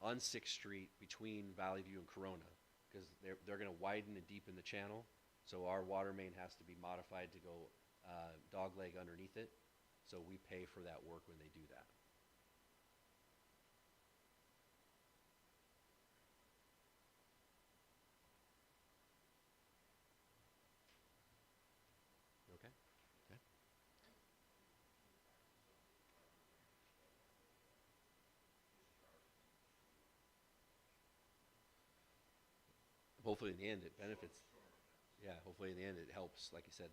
on 6th Street between Valley View and Corona, because they're going to widen and deepen the channel. So our water main has to be modified to go dogleg underneath it. So we pay for that work when they do that. Okay. Okay. Hopefully in the end it benefits. Yeah, hopefully in the end it helps, like you said,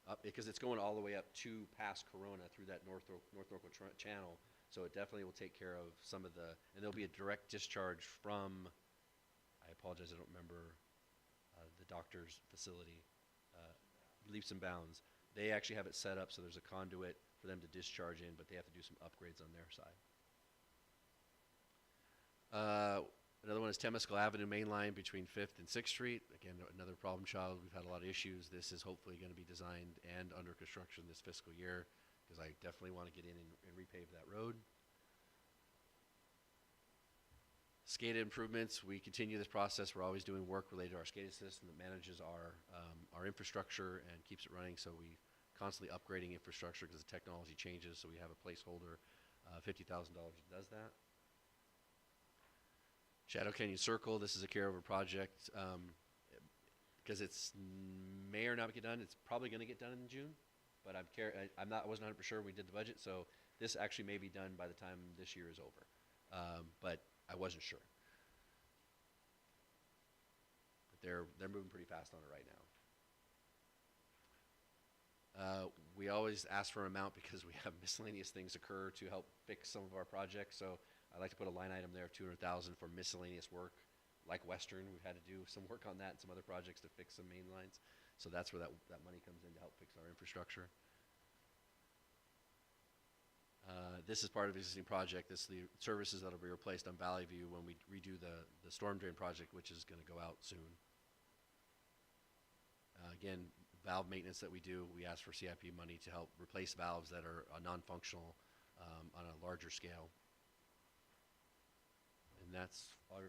up, because it's going all the way up to past Corona through that North Norco channel. So it definitely will take care of some of the, and there'll be a direct discharge from, I apologize, I don't remember the doctor's facility, Leaps and Bounds. They actually have it set up so there's a conduit for them to discharge in, but they have to do some upgrades on their side. Another one is Tamaskull Avenue main line between 5th and 6th Street. Again, another problem child. We've had a lot of issues. This is hopefully going to be designed and under construction this fiscal year, because I definitely want to get in and repave that road. SCADA improvements. We continue this process. We're always doing work related to our SCADA system that manages our infrastructure and keeps it running. So we constantly upgrading infrastructure because the technology changes. So we have a placeholder, $50,000 that does that. Shadow Canyon Circle, this is a carryover project because it's may or not get done. It's probably going to get done in June, but I wasn't 100% sure when we did the budget, so this actually may be done by the time this year is over, but I wasn't sure. But they're moving pretty fast on it right now. We always ask for an amount because we have miscellaneous things occur to help fix some of our projects, so I'd like to put a line item there of $200,000 for miscellaneous work, like Western. We've had to do some work on that and some other projects to fix some main lines. So that's where that money comes in to help fix our infrastructure. This is part of the existing project. This is the services that will be replaced on Valley View when we redo the storm drain project, which is going to go out soon. Again, valve maintenance that we do, we ask for CIP money to help replace valves that are non-functional on a larger scale. And that's all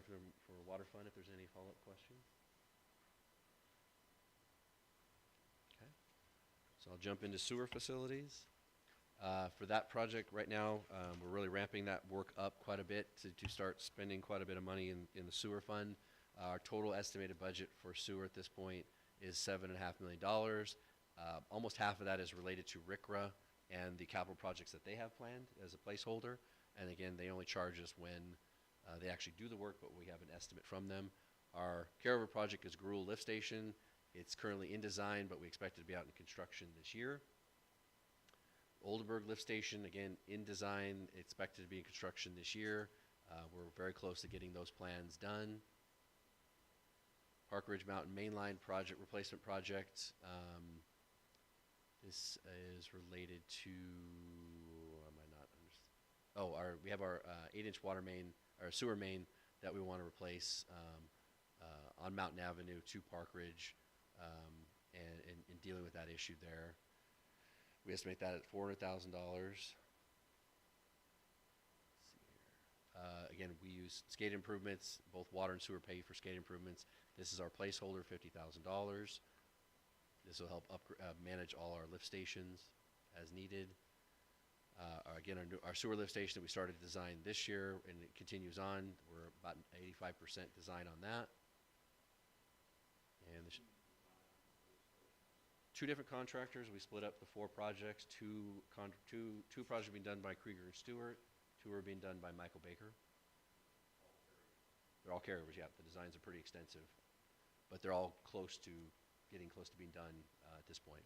for water fund, if there's any follow-up questions. Okay. So I'll jump into sewer facilities. For that project right now, we're really ramping that work up quite a bit to start spending quite a bit of money in the sewer fund. Our total estimated budget for sewer at this point is $7.5 million. Almost half of that is related to RCRA and the capital projects that they have planned as a placeholder. And again, they only charge us when they actually do the work, but we have an estimate from them. Our carryover project is Gruel Lift Station. It's currently in design, but we expect it to be out in construction this year. Oldenburg Lift Station, again, in design, expected to be in construction this year. We're very close to getting those plans done. Parkridge Mountain Mainline project, replacement project. This is related to, we have our 8-inch water main, our sewer main that we want to replace on Mountain Avenue to Parkridge, and dealing with that issue there. We estimate that at $400,000. Let's see here. Again, we use skate improvements. Both water and sewer pay for skate improvements. This is our placeholder, $50,000. This will help manage all our lift stations as needed. Again, our sewer lift station that we started to design this year, and it continues on. We're about 85% design on that. And two different contractors. We split up the 4 projects. Two projects being done by Krieger and Stewart. 2 are being done by Michael Baker. They're all carryovers. Yeah, the designs are pretty extensive, but they're all getting close to being done at this point.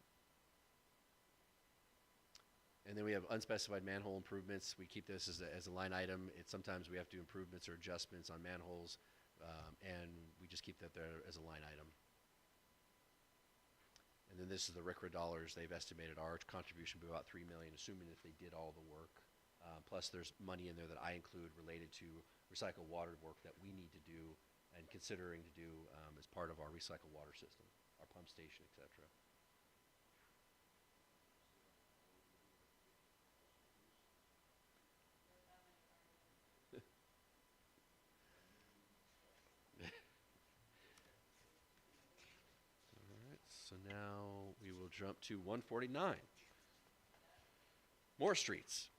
And then we have unspecified manhole improvements. We keep this as a line item. Sometimes we have to do improvements or adjustments on manholes, and we just keep that there as a line item. And then this is the RCRA dollars. They've estimated our contribution to be about $3 million, assuming that they did all the work. Plus, there's money in there that I include related to recycled water work that we need to do and considering to do as part of our recycled water system, our pump station, et cetera. So now we will jump to 149. More streets.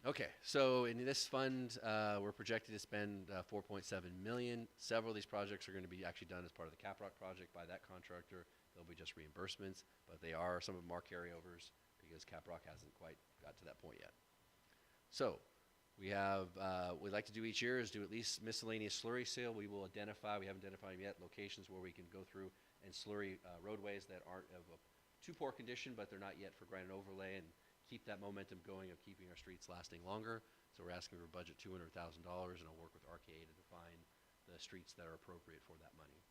Okay, so in this fund, we're projected to spend $4.7 million. Several of these projects are going to be actually done as part of the Caprock project by that contractor. They'll be just reimbursements, but some of them are carryovers because Caprock hasn't quite got to that point yet. So we like to do each year is do at least miscellaneous slurry seal. We will identify, we haven't identified yet, locations where we can go through and slurry roadways that aren't of a too poor condition, but they're not yet for granite overlay, and keep that momentum going of keeping our streets lasting longer. So we're asking for a budget $200,000, and I'll work with RKA to define the streets that are appropriate for that money.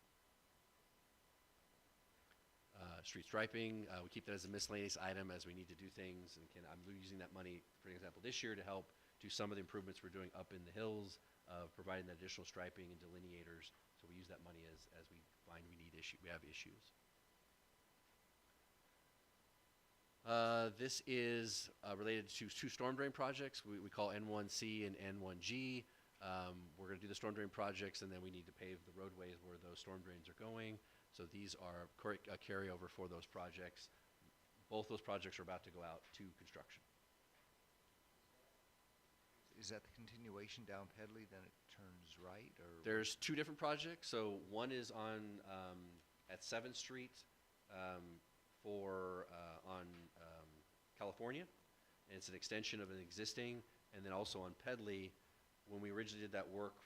Street striping, we keep that as a miscellaneous item as we need to do things, and I'm using that money, for example, this year to help do some of the improvements we're doing up in the hills, providing that additional striping and delineators. So we use that money as we find we have issues. This is related to two storm drain projects we call N1C and N1G. We're going to do the storm drain projects, and then we need to pave the roadways where those storm drains are going. So these are a carryover for those projects. Both those projects are about to go out to construction. Is that the continuation down Pedley, then it turns right, or? There's two different projects. So one is on at 7th Street on California, and it's an extension of an existing. And then also on Pedley, when we originally did that work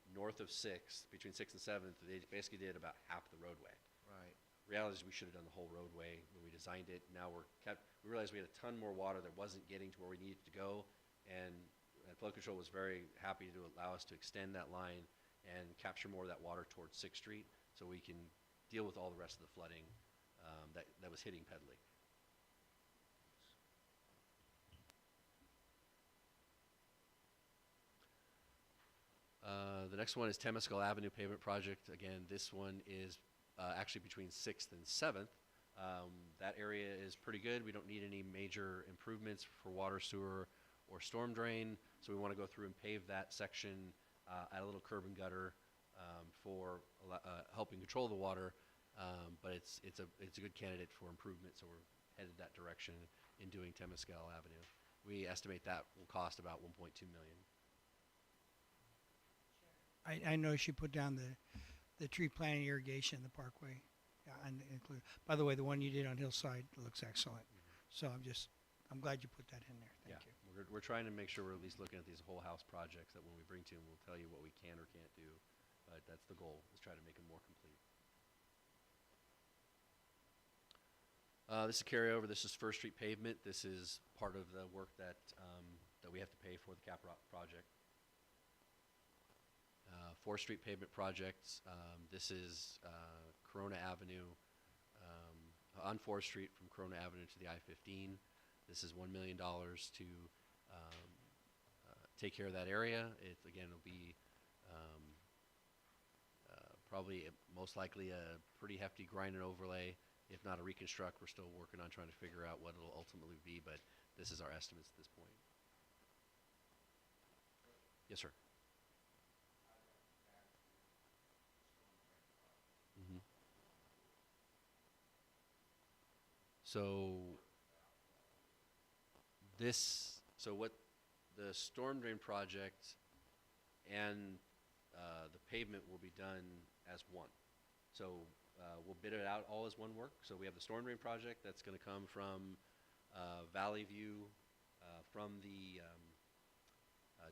north of 6th, between 6th and 7th, they basically did about half the roadway. Right. Reality is we should have done the whole roadway when we designed it. Now we realized we had a ton more water that wasn't getting to where we needed to go, and Flood Control was very happy to allow us to extend that line and capture more of that water towards 6th Street so we can deal with all the rest of the flooding that was hitting Pedley. The next one is Tamaskull Avenue Pavement Project. Again, this one is actually between 6th and 7th. That area is pretty good. We don't need any major improvements for water, sewer, or storm drain. So we want to go through and pave that section, add a little curb and gutter for helping control the water. But it's a good candidate for improvement, so we're headed that direction in doing Tamaskull Avenue. We estimate that will cost about $1.2 million. I noticed you put down the tree planting irrigation in the Parkway. Yeah, and include. By the way, the one you did on Hillside looks excellent. So I'm glad you put that in there. Thank you. We're trying to make sure we're at least looking at these whole house projects that when we bring to them, we'll tell you what we can or can't do. But that's the goal, is try to make them more complete. This is carryover. This is First Street pavement. This is part of the work that we have to pay for the Caprock project. 4th Street pavement projects. This is Corona Avenue on 4th Street from Corona Avenue to the I-15. This is $1 million to take care of that area. Again, it'll be probably most likely a pretty hefty grind and overlay. If not a reconstruct, we're still working on trying to figure out what it'll ultimately be, but this is our estimates at this point. Yes, sir. Mm-hmm. So what the storm drain project and the pavement will be done as one. So we'll bid it out all as one work. So we have the storm drain project that's going to come from Valley View, from the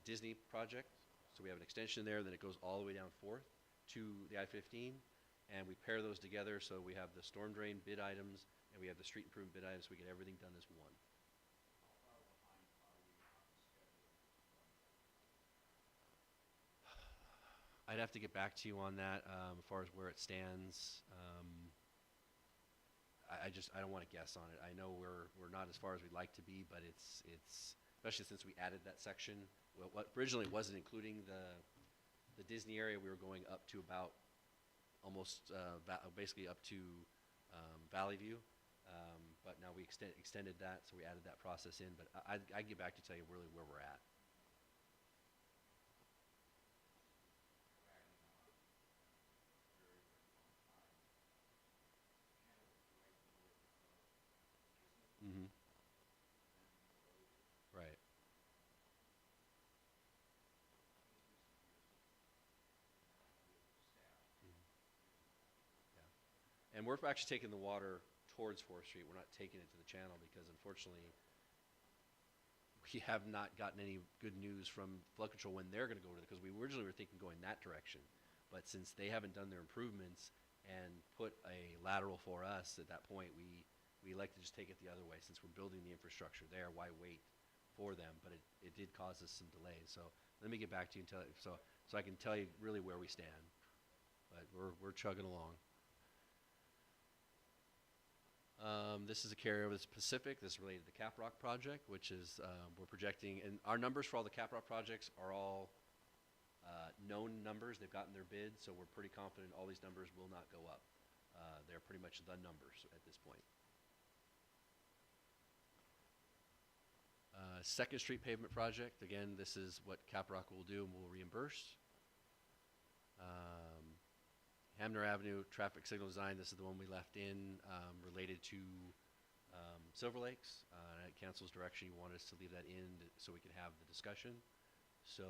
Disney project. So we have an extension there, then it goes all the way down 4th to the I-15, and we pair those together. So we have the storm drain bid items, and we have the street improvement bid items. So we get everything done as one. I'd have to get back to you on that, as far as where it stands. I don't want to guess on it. I know we're not as far as we'd like to be, but it's especially since we added that section. Well, what originally wasn't including the Disney area, we were going up to about almost basically up to Valley View, but now we extended that, so we added that process in. But I'd get back to tell you really where we're at. Mm-hmm. Right. Yeah. And we're actually taking the water towards 4th Street. We're not taking it to the channel because unfortunately we have not gotten any good news from flood control when they're going to go to it, because we originally were thinking going that direction. But since they haven't done their improvements and put a lateral for us at that point, we like to just take it the other way. Since we're building the infrastructure there, why wait for them? But it did cause us some delays. So let me get back to you and tell you, so I can tell you really where we stand. But we're chugging along. This is a carryover of the Pacific. This is related to the Cap Rock project, which is we're projecting, and our numbers for all the Cap Rock projects are all known numbers. They've gotten their bids, so we're pretty confident all these numbers will not go up. They're pretty much the numbers at this point. 2nd Street pavement project. Again, this is what Cap Rock will do and will reimburse. Hamner Avenue traffic signal design. This is the one we left in related to Silver Lakes. At council's direction, you wanted us to leave that in so we could have the discussion. So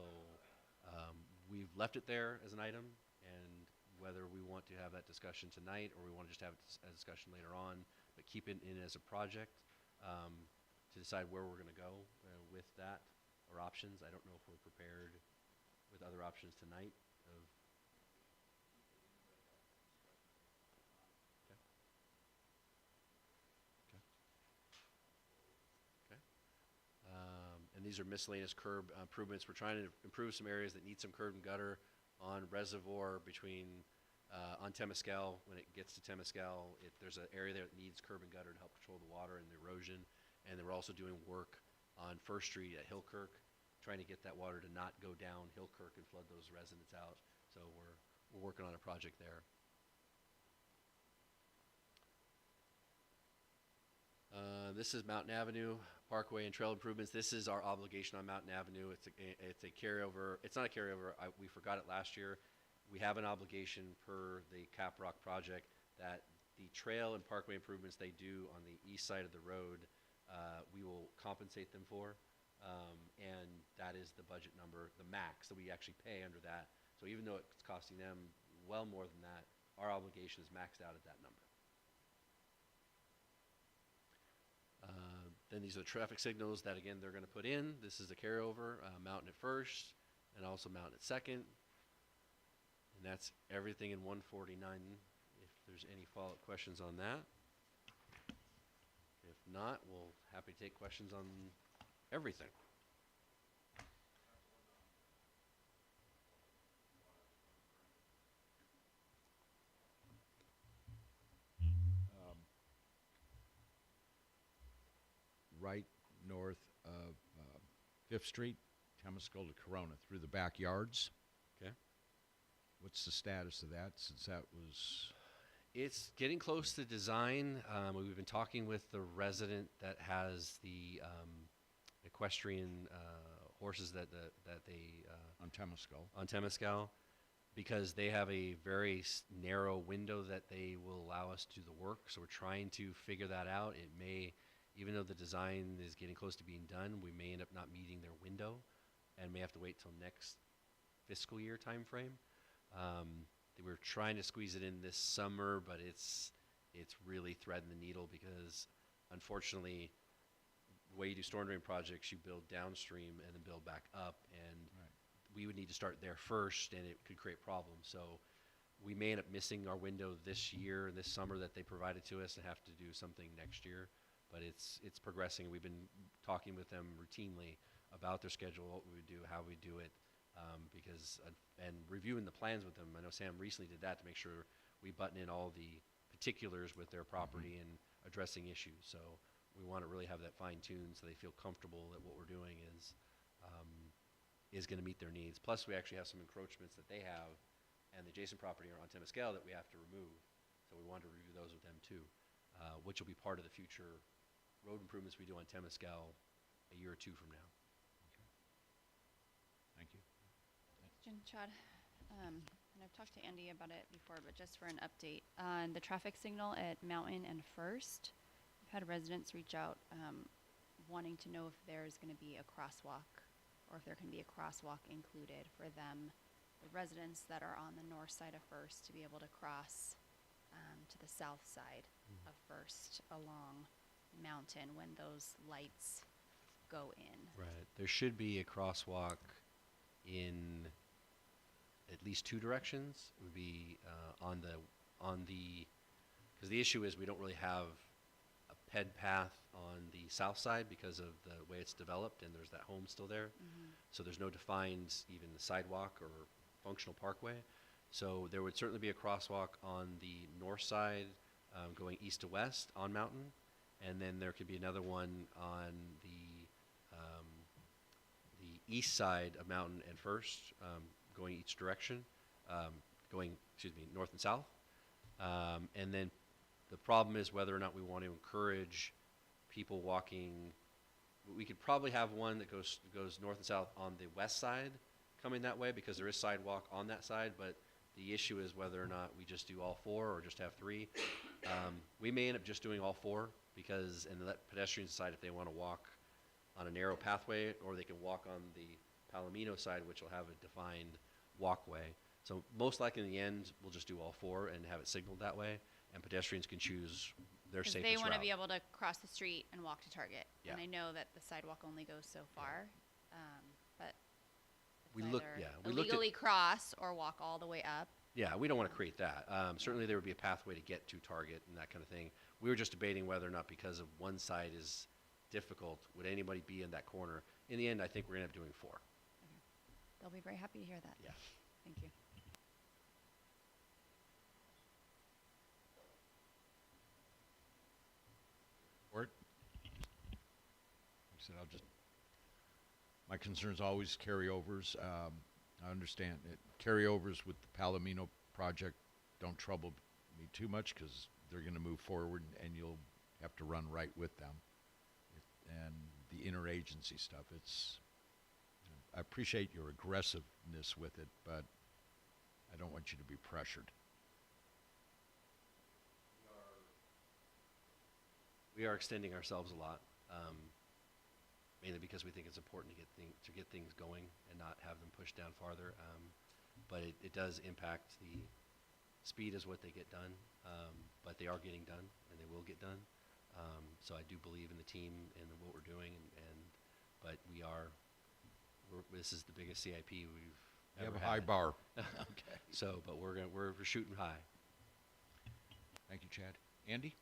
we've left it there as an item, and whether we want to have that discussion tonight or we want to just have a discussion later on, but keep it in as a project to decide where we're going to go with that or options. I don't know if we're prepared with other options tonight. And these are miscellaneous curb improvements. We're trying to improve some areas that need some curb and gutter on Reservoir between on Tamaskull. When it gets to Tamaskull, there's an area there that needs curb and gutter to help control the water and the erosion. And then we're also doing work on 1st Street at Hillkirk, trying to get that water to not go down Hillkirk and flood those residents out. So we're working on a project there. This is Mountain Avenue, Parkway and trail improvements. This is our obligation on Mountain Avenue. It's a carryover. It's not a carryover. We forgot it last year. We have an obligation per the Cap Rock project that the trail and Parkway improvements they do on the east side of the road, we will compensate them for. And that is the budget number, the max that we actually pay under that. So even though it's costing them well more than that, our obligation is maxed out at that number. Then these are the traffic signals that, again, they're going to put in. This is the carryover, Mountain at 1st, and also Mountain at 2nd. And that's everything in 149, if there's any follow-up questions on that. If not, we'll happy to take questions on everything. Right north of 5th Street, Tamaskull to Corona, through the backyards. Okay. What's the status of that, since that was... It's getting close to design. We've been talking with the resident that has the equestrian horses that they on Tamaskull. on Tamaskull, because they have a very narrow window that they will allow us to do the work. So we're trying to figure that out. It may, even though the design is getting close to being done, we may end up not meeting their window and may have to wait till next fiscal year time frame. We're trying to squeeze it in this summer, but it's really threading the needle because, unfortunately, the way you do storm drain projects, you build downstream and then build back up, and we would need to start there first, and it could create problems. So we may end up missing our window this year, this summer that they provided to us, and have to do something next year. But it's progressing. We've been talking with them routinely about their schedule, what we would do, how we do it. because and reviewing the plans with them. I know Sam recently did that to make sure we button in all the particulars with their property and addressing issues. So we want to really have that fine-tuned so they feel comfortable that what we're doing is going to meet their needs. Plus, we actually have some encroachments that they have and the adjacent property on Tamaskull that we have to remove. So we wanted to review those with them too, which will be part of the future road improvements we do on Tamaskull a year or two from now. Thank you. Question, Chad. And I've talked to Andy about it before, but just for an update on the traffic signal at Mountain and First, we've had residents reach out wanting to know if there's going to be a crosswalk or if there can be a crosswalk included for them, the residents that are on the north side of First, to be able to cross to the south side of First along Mountain when those lights go in. Right. There should be a crosswalk in at least two directions. It would be on the because the issue is we don't really have a ped path on the south side because of the way it's developed, and there's that home still there. So there's no defined even sidewalk or functional parkway. So there would certainly be a crosswalk on the north side going east to west on Mountain, and then there could be another one on the east side of Mountain and First, going each direction, north and south. And then the problem is whether or not we want to encourage people walking. We could probably have one that goes north and south on the west side coming that way because there is sidewalk on that side, but the issue is whether or not we just do all four or just have three. We may end up just doing all four and let pedestrians decide if they want to walk on a narrow pathway or they can walk on the Palomino side, which will have a defined walkway. So most likely in the end, we'll just do all four and have it signaled that way, and pedestrians can choose their 'Cause safest they want to route. be able to cross the street and walk to Target. Yeah. And I know that the sidewalk only goes so far, but it's We look- either yeah, we looked at- illegally cross or walk all the way up. Yeah, we don't want to create that. Certainly there would be a pathway to get to Target and that kind of thing. We were just debating whether or not because of one side is difficult, would anybody be in that corner? In the end, I think we're going to end up doing four. They'll be very happy to hear that. Yeah. Thank you. Like I said, my concern's always carryovers. I understand it. Carryovers with the Palomino project don't trouble me too much because they're going to move forward and you'll have to run right with them. And the interagency stuff, I appreciate your aggressiveness with it, but I don't want you to be pressured. We are extending ourselves a lot, mainly because we think it's important to get things going and not have them pushed down farther. But it does impact the speed is what they get done, but they are getting done and they will get done. So I do believe in the team and what we're doing, but this is the biggest CIP we've You ever have a had. high bar. Okay. So, but we're shooting high. Thank you, Chad. Andy?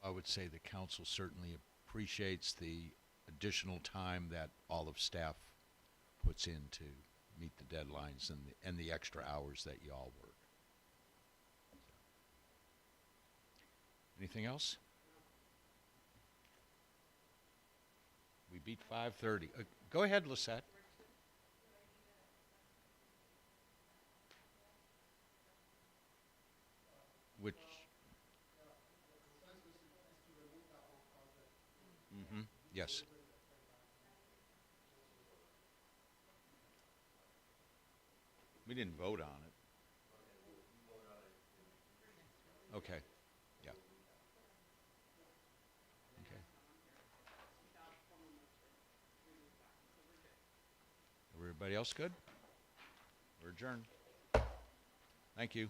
I would say the council certainly appreciates the additional time that all of staff puts in to meet the deadlines and the extra hours that you all work. Anything else? We beat 5:30. Go ahead, Lisette. Which? Mm-hmm. Yes. We didn't vote on it. Okay, yeah. Okay. Everybody else good? We're adjourned. Thank you.